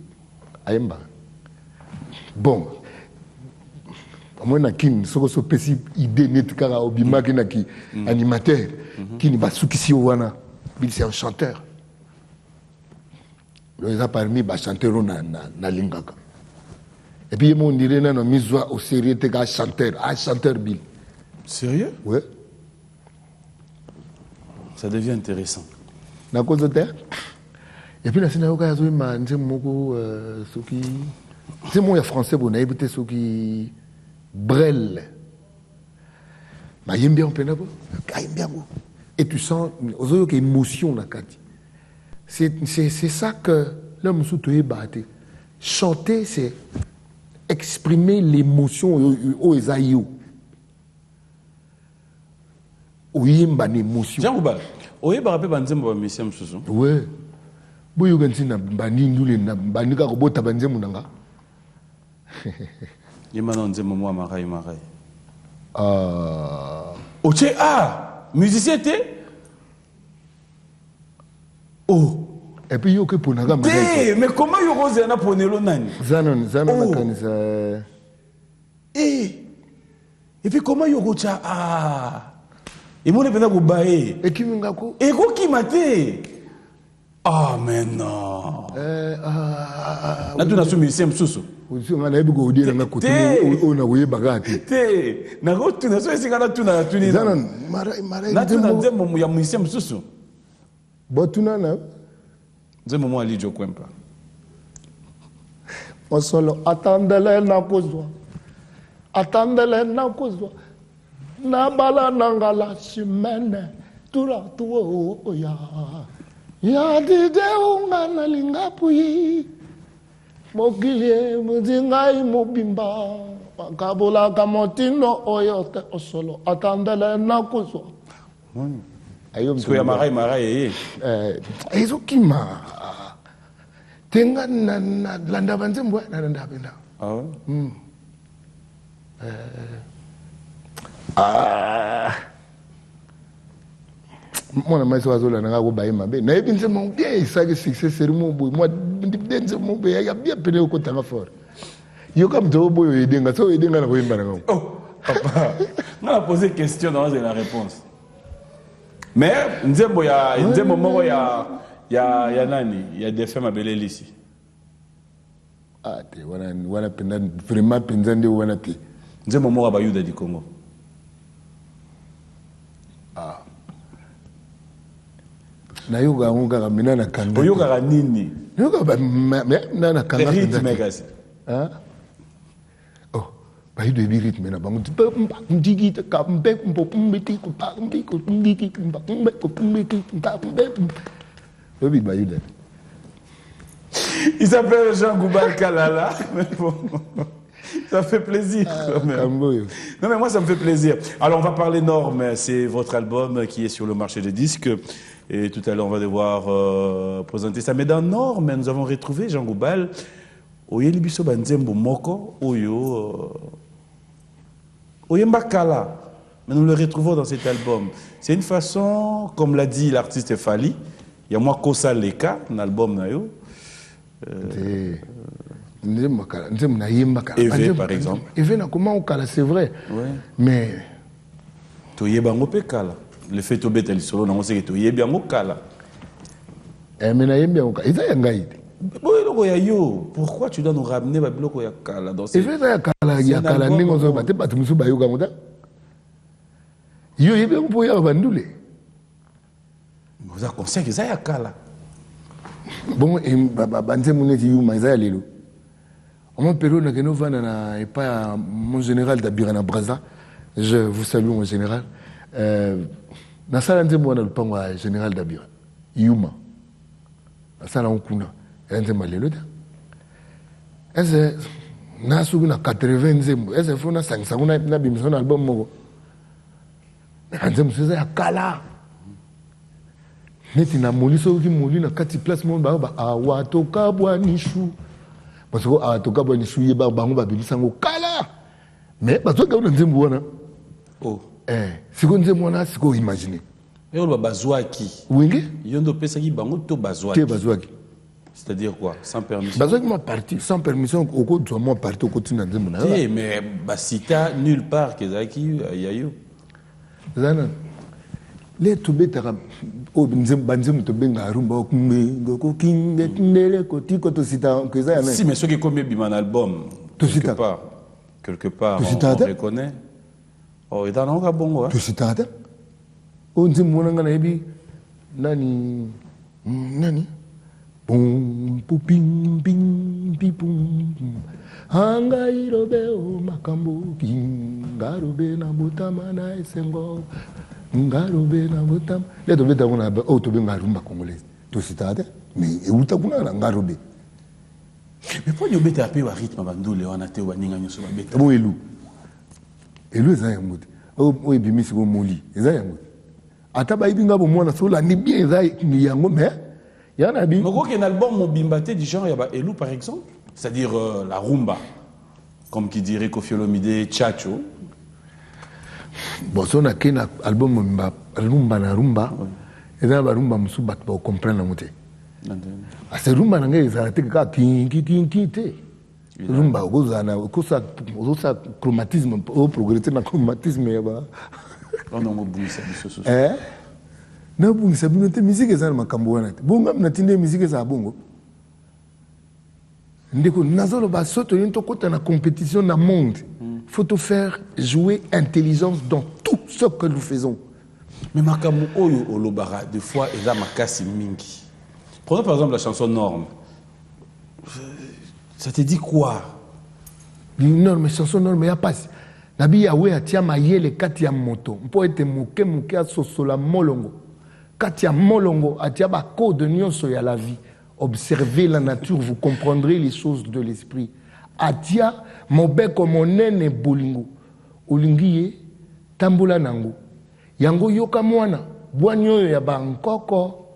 Aemba. Bon. moi na kin soko so pesi idée net kara obima kina ki animateur qui va soukisi wana il c'est un chanteur le a parmi ba chanteur na lingaka et puis mon dirait na miswa au sérieux te ga chanteur Bill sérieux ouais ça devient intéressant na cause de terre et puis la sénateur ya zo manje moko soki c'est moi français bon habité soki Brel ma yembi en pena bo et tu sens ozo que émotion la kati c'est ça que l'homme sous toi batté chanter c'est exprimer l'émotion au esayo o yemba l'émotion Jean Goubal oyeba rappel banzembo ba monsieur msusu ouais boyo ganti na bani ndule na bani ka kobota banzembo nanga yemana nzembo moi marai Oche musicien était oh et puis yo que pour naga mais comment yo rose na ponelo nani zanon na kanisa et puis comment yo rocha et mon epena ko bae et qui ngako et ko ki mate mais non na tu na sumi sem susu usi ngana ebi go odira na kutu ona we bagati te na go tu na so esi kana tu na ni zanon mara na tu na nzembo ya muisem susu botuna na nzembo mo ali jo kwempa osolo atandele na kozwa na bala nangala simene tura tuo ya dide ungana lingapuyi mokilie muzingai mubimba kabola kamotino oyote osolo atandele na kozwa ayo mtu ya marai ezo kima tenga na landa banzembo na landa benda mwana mai so azola nanga ko baima be na ebinze mon bien isaki succès serimo boy moi ndibdenze mon be ya bien pene ko tanga fort yo comme to boy edenga so edenga na ko yimba na oh papa on a posé question dans la réponse mais nzembo moko ya nani ya defema beleli ici te wana penda vraiment penza nde wana te nzembo moko ba Yuda di Congo na yoga kaka mina na kanga oyoka nini yoga ba na na kanga rythme kasi oh ba yudo bi rythme na bango ndigi ta kambe mbo mbiti ko pa mbiko ndigi mba mbeko mbiki mbe obi ba yudo. Il s'appelle Jean Goubal Kalala. Mais bon, ça fait plaisir quand même. Non mais moi ça me fait plaisir. Alors on va parler Norme, c'est votre album qui est sur le marché des disques. Et tout à l'heure on va devoir présenter ça. Mais dans Norme, nous avons retrouvé Jean Goubal. Oyeli biso banzembo moko oyo oyemba kala. Mais nous le retrouvons dans cet album. C'est une façon, comme l'a dit l'artiste Fali, il y a moi Kosa Leka, un album nayo. Eve par exemple. Eve comment on kala, c'est vrai. Ouais. Mais toyebango pe kala. Le fait to betel solo na sait que toyebango kala. Mais na yemba kala. Eza yangai. Boy ya yo, pourquoi tu dois nous ramener ba biloko ya kala dans ces Eve ya kala ningo zo ba te ba tumusu ba yo gamuda. Yo yebe mpo ya bandule. Vous avez conseillé que ça y a kala. Bon, et banze muneti yu maizaya lelo. On m'appelle na keno vana na et pas mon général d'Abirana Braza. Je vous salue mon général. Na sala nze mwana lupango général d'Abira. Yuma. Na sala nkuna. Nze malelo da. Ese na sugu na 80 nzembo. Ese fona 500 na bimso album moko. Nze msuza ya kala. Neti na moliso ki moli na kati place mon ba awatoka bwanishu parce que awatoka bwanishu ye ba bango ba bilisango kala mais ba to ka na nzembo wana oh siko nzembo wana siko imaginer yo ba bazwaki wingi yondo pesa ki bango to bazwaki te bazwaki C'est-à-dire quoi? Sans permission? Sans permission, au cours de moi, parti au quotidien. Oui, mais si tu n'as nulle part que Zaki, il y a eu. Les toubés tarab au banzim to benga rumba kumbe ko kinge tnele ko tiko to sita que ça. Si mais ceux qui comme bien un album quelque part on reconnaît. Oh, il a un bon to sita ta. On dit mon ngana ebi nani pum puping ping pipum hanga irobe o makambo kingarobe na botama na esengo ngarobe na botam le to beta kuna o to benga rumba congolaise to sitade mais uta kuna na ngarobe mais pour nous beta pe wa rythme bandole wana te wa ninga nyoso ba beta bo elu eza yangote o ebimisi ko moli eza yangote ata ba ibinga bo mwana so la ni bien eza ni yango mais yana bi moko ke na album mobimbaté du genre ya ba elu par exemple c'est-à-dire la rumba comme qui dirait Koffi Olomide Chacho. Bon, si on a un album rumba, et là, rumba, on peut comprendre. C'est rumba, on a rumba, on a chromatisme, on progresser dans le chromatisme. On a oublié ça. Non, bon, c'est une musique qui est dans le bon, on a une musique qui est dans bongo. Nazolo ba soto yento kota na compétition dans le monde. Faut te faire jouer intelligence dans tout ce que nous faisons. Mais makamu oyo olobara des fois eza makasi mingi. Prenons par exemple la chanson Norme. Ça te dit quoi? Norme chanson Norme ya pas. Nabi yawe atia mayele kati ya moto. Mpo ete muke asosola molongo. Kati ya molongo atia ba code nyonso ya la vie. Observez la nature, vous comprendrez les choses de l'esprit. Atia, mobeko monene bolingo. Olingiye, tambula nango. Yango yoka mwana, bwanyo yo ya bankoko.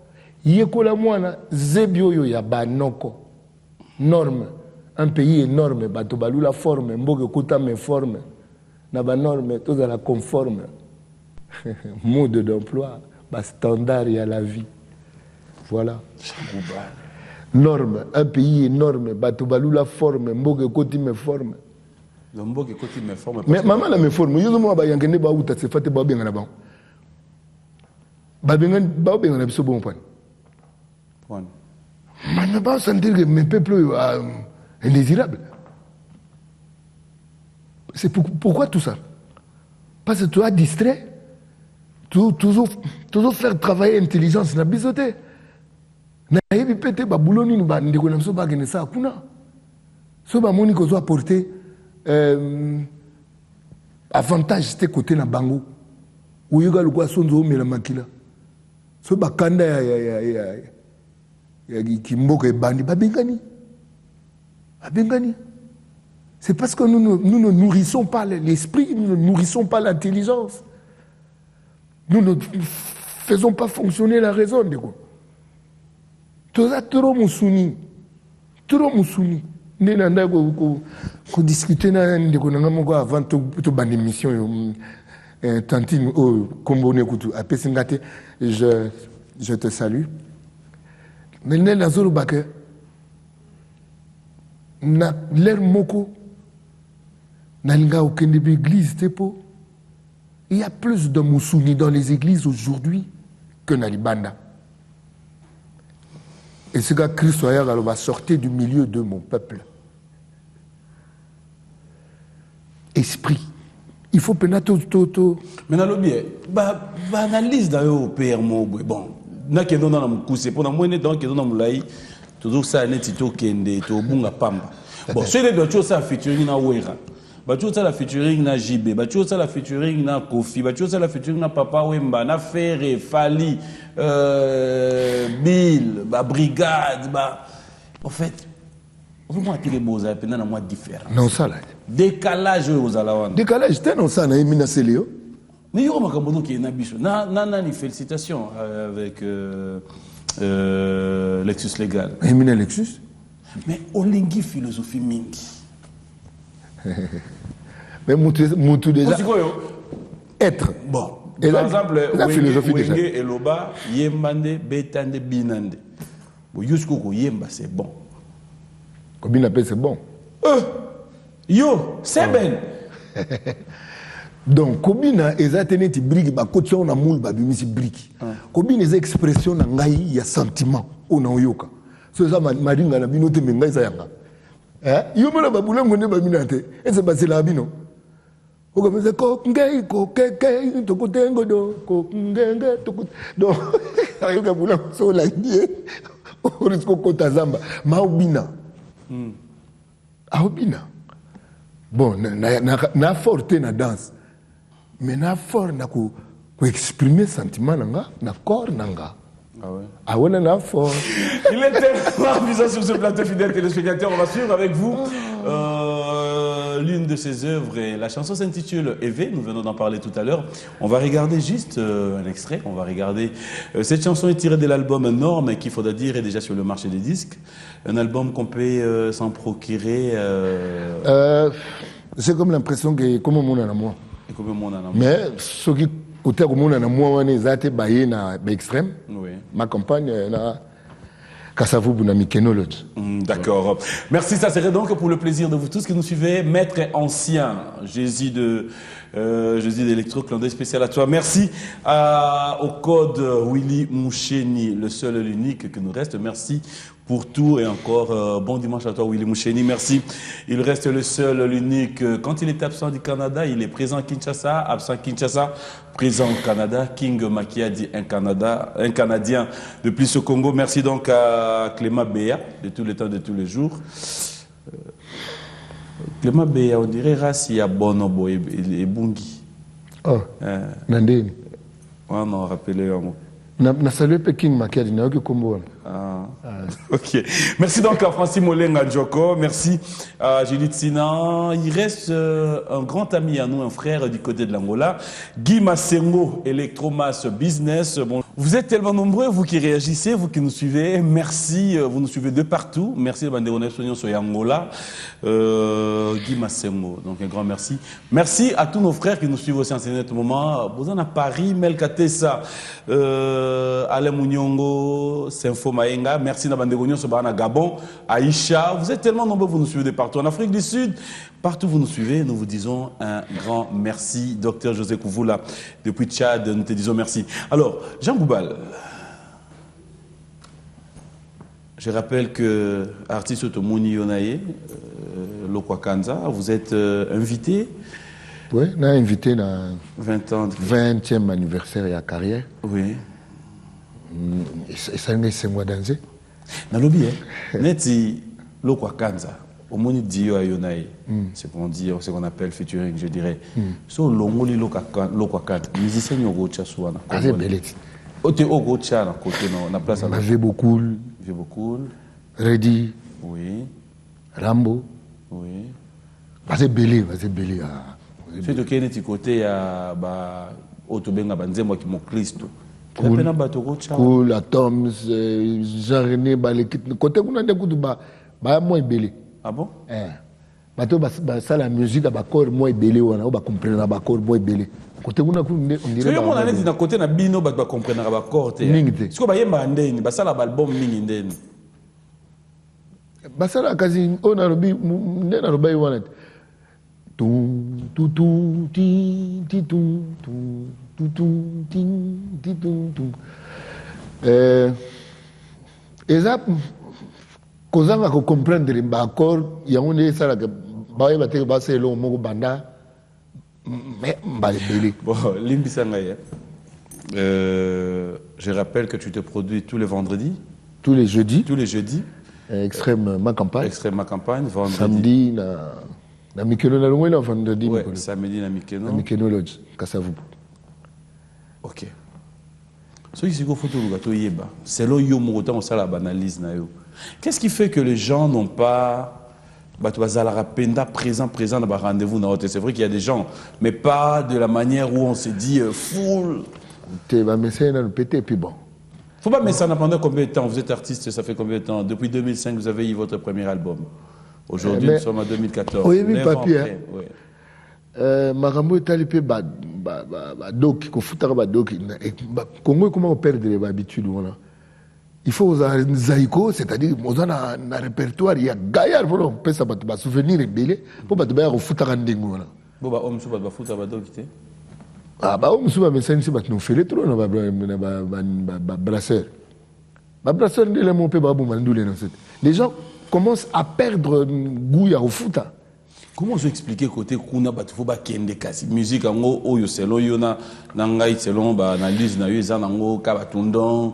Yekola mwana, zebio yo ya banoko. Norme. Un pays énorme, bato balou la forme, mboge kota me forme. Na ba norme, tous à la conforme. Mode d'emploi, ba standard ya la vie. Voilà. Norme, un pays énorme, Batobalou la forme, Mboge Koti me forme. Mboge Koti me forme. Mais maman me forme, yo mo ba yangene ba uta se fate ba benga na ba. Ba benga na biso bon point. Point. Mais ne pas sentir que mes peuples indésirables. C'est pourquoi tout ça? Parce que tu as distrait. Toujours faire travailler l'intelligence na bisoté. Na yebi pete ba bouloni ni ba ndeko na biso ba gene sa kuna. So ba moni ko zo apporter avantage c'était côté na bango. Uyuga lukwa sonzo mela makila. So ba kanda ya kimboka e bandi ba bengani. Ba bengani. C'est parce que nous ne nourrissons pas l'esprit, nous ne nourrissons pas l'intelligence. Nous ne faisons pas fonctionner la raison, quoi. Trop musuni. Nenda ko discuter na ndeko nanga moko avant to bande émission tantine o kombone kutu apesingate je te salue. Mais nenda zolo bake na l'air moko na linga okende bi église tepo. Il y a plus de musuni dans les églises aujourd'hui que na libanda. Et ce gars Christ va sortir du milieu de mon peuple. Esprit. Il faut penato toto. Mais dans le bien, analyse d'ailleurs au père bon. Na ke dona na mukuse pour na moine donc ke dona mulai toujours ça netito kende to bunga pamba. Bon, c'est les deux choses ça featuring na wera. Bacho ça la featuring na JB, bacho ça la featuring na Kofi, bacho ça la featuring na Papa Wemba, na Ferré, Fali, Bill, Brigade, en fait, on va tirer beaux arts, pendant un mois différent. Non ça là. Décalage aux alawan. Décalage, c'était non ça na Emina Célio. Mais il y a un camodo qui est nabicho. Na félicitations avec Lexus Légal. Emina Lexus. Mais Olingi philosophie mingi. Mais Moutou déjà. Être. Bon. Et par exemple, la philosophie déjà. Wenge Eloba, Yembande, Betande, Binande. Yusko Yemba, c'est bon. Kobina Pe, c'est bon. Yo, c'est ben. Donc, Kobina, ils ti brique, ba côté on a moule, ba bimisi brique. Kobina, les expressions na ngai, il y a sentiment, on a yoka. So ça, maringa na bino te mengai sa yanga. Yo me la babula ngone ba minate, et c'est passé la bino. O comme ça, ko ngai, ko keke, to kotengo do, ko ngenge, to ko. Donc, ayo ka bula so la die. O risco kota zamba, maubina. Aubina. Bon, na forte na danse. Mais na fort na ko exprimer sentiment nanga, na corps nanga. Ah ouais. Ah ouais, na fort. Il est tellement amusant sur ce plateau, fidèle téléspectateur. On va suivre avec vous l'une de ses œuvres. Et la chanson s'intitule Eve. Nous venons d'en parler tout à l'heure. On va regarder juste un extrait. On va regarder. Cette chanson est tirée de l'album Norme, qu'il faudra dire est déjà sur le marché des disques. Un album qu'on peut s'en procurer. J'ai comme l'impression que comme on a moi. Mais ce qui côté comme on a moi on est zaté baillé na extrême. Oui. Ma compagne na Kassavou na Mikenolot. D'accord. Merci, ça serait donc pour le plaisir de vous tous qui nous suivez. Maître ancien, Jésus d'Electro, clin d'œil spécial à toi. Merci au code Willy Moucheni, le seul et l'unique que nous reste. Merci pour tout et encore bon dimanche à toi Willy Moucheni, merci. Il reste le seul, l'unique. Quand il est absent du Canada, il est présent à Kinshasa, absent à Kinshasa, présent au Canada. King Makiadi, un Canadien depuis ce Congo. Merci donc à Clément Béa, de tous les temps, de tous les jours. Clément Béa, on dirait Rassi à Bonobo et Bungi. Oh, Nandini. On en rappelait un mot. Na salué King Makiadi, na yoki kombo. Ok. Merci donc à Francis Molenga Djoko. Merci à Judith Sinan. Il reste un grand ami à nous, un frère du côté de l'Angola, Guy Massengo, Electromass Business. Bon, vous êtes tellement nombreux, vous qui réagissez, vous qui nous suivez. Merci, vous nous suivez de partout. Merci de Banderones Soignon sur Angola. Guy Massengo, donc un grand merci. Merci à tous nos frères qui nous suivent aussi en ce moment. Vous en à Paris, Melkatessa, Alain Mounyongo, Sinfo Maenga. Merci Nabandegonion Sobana Gabon, Aïcha. Vous êtes tellement nombreux, vous nous suivez de partout. En Afrique du Sud, partout vous nous suivez, nous vous disons un grand merci. Docteur José Kouvoula, depuis Tchad, nous te disons merci. Alors, Jean Boubal, je rappelle que artiste Otomoni Yonaye, Lokwakanza, vous êtes invité. Oui, on a invité dans 20e anniversaire de la carrière. Oui. Et ça c'est moi danger. Dans le bien, neti Lokwakanza, au moni dio ayonaye, c'est pour dire ce qu'on appelle featuring, je dirais. So longoli Lokwakanza, musicien yogocha suana. C'est belé. Ote ogocha na côté na place à la. J'ai beaucoup. Ready. Oui. Rambo. Oui. C'est belé. C'est de quel côté à ba otobenga banzembo ki mo Kristo. Cool, Atoms, Jean-René, côté où on a des coups de bas, moins belé. Ah bon? Bateau, ça la musique, à corps moins belé, on a comprendre à corps moins belé. Côté où on a on dirait. C'est mon année d'un côté na bino ba comprendre à corps. Mingite. Ce qu'on va y mandeni, ba ça la album mingindeni. Ba ça la quasi on a robi, on a robi one. Tout ti ti tout. Et ça, quand on va comprendre les accords, il y a un ça que bah il va te passer le mot banda, mais bah les bon, Limbi Sangaye. Je rappelle que tu te produis tous les vendredis. Tous les jeudis. Extrême ma campagne, vendredi. Samedi na Mikeno na loin na vendredi. Ouais, samedi na Mikeno. Na Mikeno Lodge, Kassavou. Ok. Ce qui est photo yeba, c'est là yo moto on la banalise na yo. Qu'est-ce qui fait que les gens n'ont pas présent dans rendez-vous na c'est vrai qu'il y a des gens, mais pas de la manière où on se dit full. Tu vas m'essayer de le péter puis bon. Faut pas mais ça pendant combien de temps? Vous êtes artiste, ça fait combien de temps? Depuis 2005 vous avez eu votre premier album. Aujourd'hui nous sommes en 2014. Oui, oui, papier. Marambo est allé payer doc, qu'on fout à doc. Comment on perd les habitudes, voilà. il faut aux zaïko, c'est-à-dire aux un répertoire, il y a gaillard, voilà, on peut ça va souvenir et belé, pour pas te faire au foot à rendez-vous. Bon, bah, homme, va foot à Bado, qui ah, bah, on se va, mais ça, nous fait les trous, on va brasseur. Ma brasseur, les gens commencent à perdre goût au foot. Comment vous expliquez côté Kuna Batufo Bakende Kasi musique en haut, Oyo selon Yona, Nangai selon analyse na yo ezana ngo Kabatundon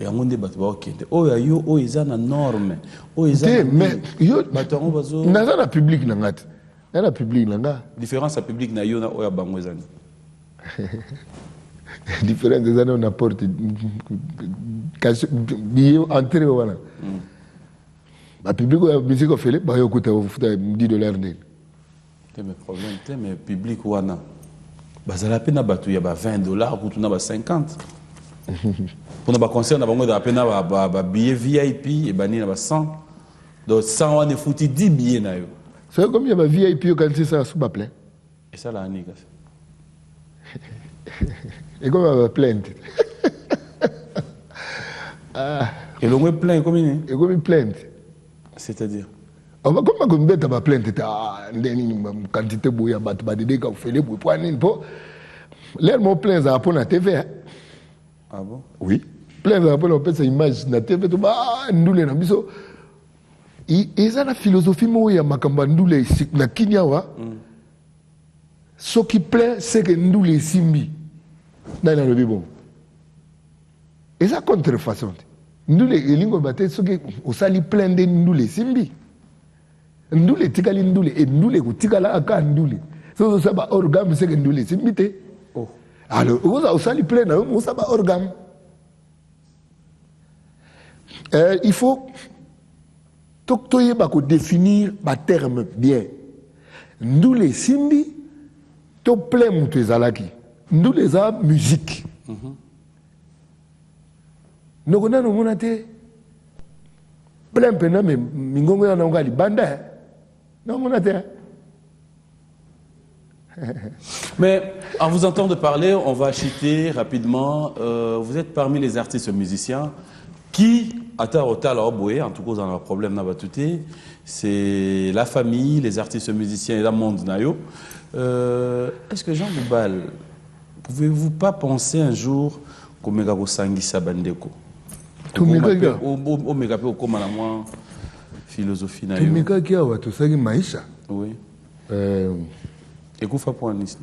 et en monde Batuba Kende. Oyo yo o ezana norme. O ezana mais yo Batuango bazo. Nazana public nangati. Na public nanga. Différence à public na yo na Oya Bango ezana. Différence des années on apporte billet entrée voilà. Ma public la musique fait ba yo kuta $10 mes problèmes, mais public wana. Bazala pena batu ya ba $20, kutuna ba 50. Pour na ba concert na bango da pena ba billet VIP et bani na ba 100. Donc 100 wana fouti 10 billets na yo. C'est comme il y a ba VIP quand c'est ça sous ba plein. Et ça la anika. Et comme ba plainte. Et l'on plein comme il. Et comme plainte. C'est-à-dire comment on peut te plainte quantité bouya bat badé ka fait les pour pour l'air mon plein ça pour la TV. Ah bon? Oui. Plein ça pour on peut cette image na TV tout ba ndule na biso. Et ça la philosophie mo ya makamba ndule na kinyawa. Ce qui plaît c'est que ndule simbi. Na le bibo. Et ça contrefaçon. Ndule elingo baté ce que au sali plein de ndule simbi. Ndule tikali ndule et ndule kutikala aka ndule so ça ba organe c'est que ndule simite oh alors vous a aussi plein na vous ça ba organe il faut toktoye ba ko définir ba terme bien ndule simbi to plein mutu ezalaki ndule za musique nokona no monate plein pena mais mingongo ya na ngali banda. Non, mon atterre. Mais en vous entendant parler, on va chuter rapidement. Vous êtes parmi les artistes musiciens qui, à Tarota, en tout cas, dans un problème, c'est la famille, les artistes musiciens et le monde. Est-ce que Jean Goubal, pouvez-vous pas penser un jour qu'au Megago Sangisa Bandeko? Au Megago au Komanamwa philosophie na yo. Tumika kia watu sagi maisha. Oui. Et quoi faire pour un islam?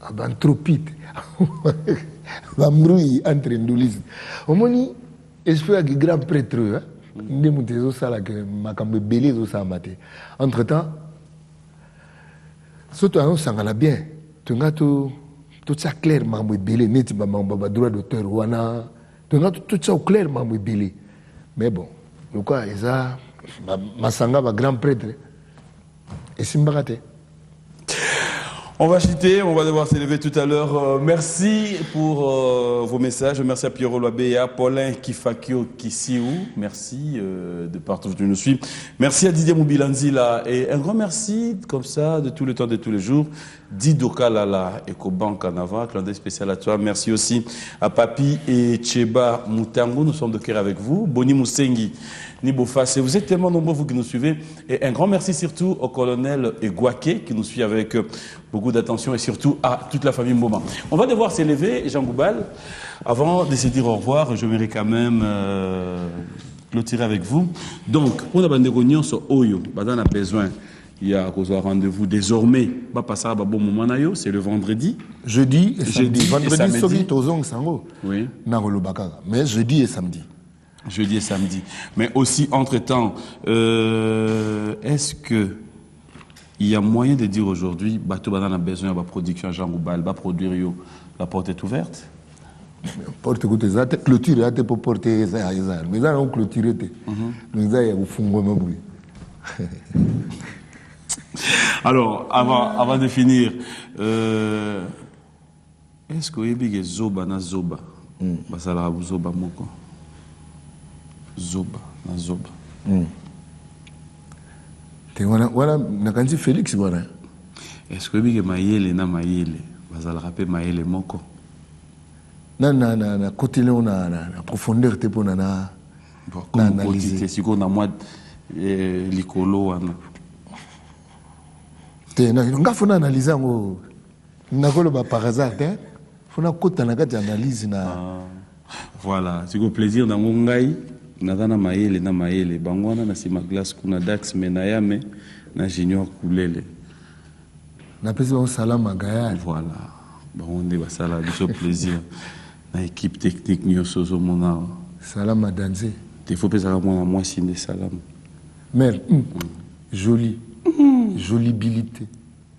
Abantropite. Bamrui entre ndulizi. Omoni espère que grand prêtre ne mutezo sala que makambe belé zo samate. Entre-temps surtout on sangala bien. Tunga tout ça clairement belé neti ba droit d'auteur wana. Tunga tout ça clairement belé. Mais bon, le quoi, ils ont Masanga, grand prêtre, et Simbarate. On va chuter, on va devoir s'élever tout à l'heure. Merci pour vos messages. Merci à Pierrot Loabéa, Paulin Kifakio Kisiou. Merci de partout où tu nous suis. Merci à Didier Moubilanzila. Et un grand merci, comme ça, de tout le temps, de tous les jours. Dido Kalala, EcoBank en avant, clin d'œil spécial à toi. Merci aussi à Papi et Tcheba Moutango. Nous sommes de cœur avec vous. Boni Moussengi, Niboface. Vous êtes tellement nombreux, vous qui nous suivez. Et un grand merci surtout au colonel Egwake, qui nous suit avec beaucoup d'attention, et surtout à toute la famille Mboma. On va devoir s'élever, Jean Goubal. Avant de se dire au revoir, je voudrais quand même clôturer avec vous. Donc, on a besoin sur Oyo, on a besoin. Il y a un rendez-vous désormais. Bon moment, c'est le vendredi. Jeudi et samedi. Vendredi, oui. Mais jeudi et samedi. Jeudi et samedi. Mais aussi, entre-temps, est-ce que il y a moyen de dire aujourd'hui, Bateau Banana a besoin de production à Jean Goubal, va produire, la porte est ouverte? Porte écoute, clôture, pour porter ça. Mais là, on clôture. Nous avons fait Alors, avant de finir, est-ce que vous avez Zoba na Zoba? Basala Zoba moko. Zoba na Zoba. Voilà, nakanzi Félix voilà. Est-ce que vous avez Mayele na Mayele? Basala rapé Mayele moko. na côté là on a la profondeur te pour na analyser si on a moi likolo ana te na ngafuna analyser ngo na ko ba par hasard hein fona kota na kati analyse na voilà c'est un plaisir na ngai na maele bangwana na sima glace kuna dax menayame na junior kulele na pesi on salama gayal voilà bon on est basala biso plaisir na équipe technique nyoso zo mona salama danze il faut pesa moi moi sinde salama mère jolie jolibilité.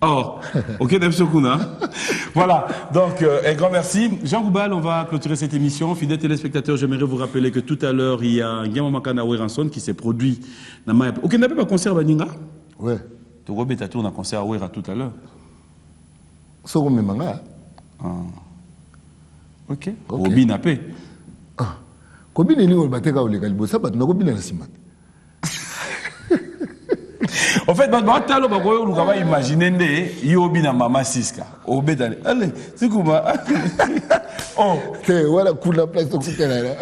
Oh, ok, voilà, donc un grand merci. Jean Goubal, on va clôturer cette émission. Fidèles téléspectateurs, j'aimerais vous rappeler que tout à l'heure, il y a Guillaume Makana Weranson qui s'est produit dans Maya. Ok, n'a pas concert à Ninga? Ouais. Tu Robert Tatou, on a concert à Wera tout à l'heure. Soko Memanga. Ah. Ok. Robi Napé. Ah. Kobi n'est pas battu au légal, ça bat na Kobi na simat. En fait, batalo ba koyo luka imaginer yobi na mama Siska. Obedale. Allez, c'est comment? Oh, voilà coup la place là.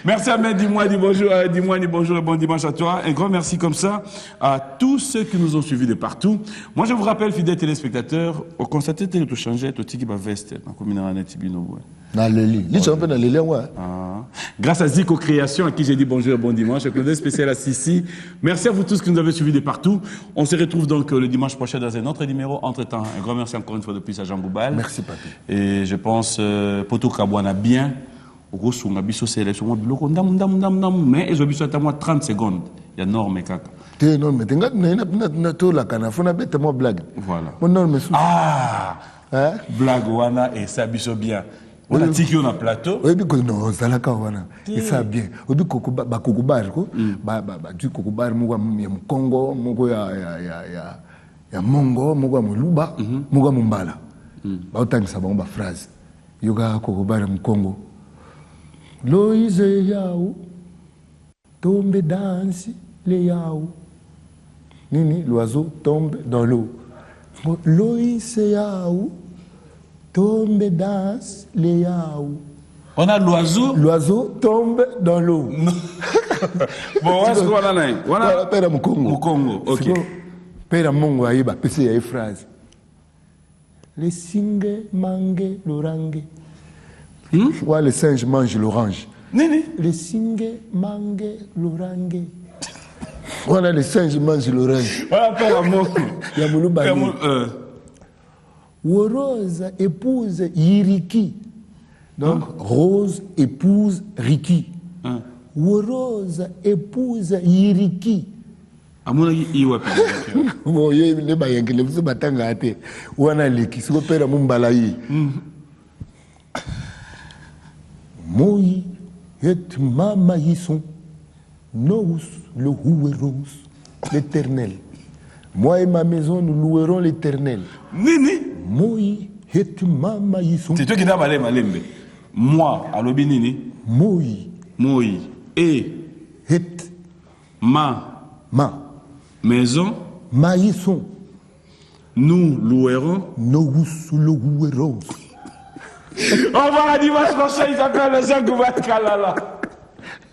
Merci Ahmed, dis-moi bonjour et bon dimanche à toi. Un grand merci comme ça à tous ceux qui nous ont suivis de partout. Moi je vous rappelle, fidèles téléspectateurs, au constater que tout changer, tout qui va veste na commune na Netibino. Dans le lit. Les champions dans le lit, ouais. Grâce à Zico Création, à qui j'ai dit bonjour et bon dimanche, avec le spécial à Sissi. Merci à vous tous qui nous avez suivis de partout. On se retrouve donc le dimanche prochain dans un autre numéro. Entre-temps, un grand merci encore une fois de plus à Jean Goubal. Merci, papi. Et je pense, Poto Kabouana bien, au gros, on a biso sélection, mais ils ont biso à moi 30 secondes. Il y a norme et caca. T'es énorme, mais t'es la canne, faut n'abête moi blague. Voilà. Mon norme est Ah! Hein? Blague, wana, et ça biso bien. On a tiki on a plateau. Oui, parce que non, ça l'a quand wana. Et ça bien. Au bout ba kokubar ko, du kokubar mo ya Congo, mo ya Mongo, mo Moluba, mo Mumbala. Ba autant ça ba phrase. Yoga kokubar mu Congo. Loïse yaou tombe danse les yaou. Nini l'oiseau tombe dans l'eau. Loïse yaou tombe dans les yaou. On a l'oiseau. L'oiseau tombe dans l'eau. Bon, est-ce qu'on a là? On a père au Congo. Au Congo, ok. Père Mongo a eu bah PC a une phrase. Les singes mangent l'orange. Ouais, les singes mangent l'orange. Nini. Les singes mangent l'orange. Voilà, les singes mangent l'orange. Voilà, père Mongo. Il y a Moulou Bani. Rose épouse Yiriki. Donc, Rose épouse Riki. Rose épouse Yiriki. Amona iwapi. Bon, il ne va y avoir que batanga ate. Wana leki, si vous père Mumbalayi. Moi, et mama yison. Nous, le roueros, l'éternel. Moi et ma maison, nous louerons l'éternel. Nini. Moi et mama yison. C'est toi qui n'as pas malembe. Moi, à l'obi nini. Moi. Moi. Et. Ma. Maison. Maïson. Nous louerons. Nous louerons. On va la dimanche prochain, il s'appelle Jean Goubal Kalala.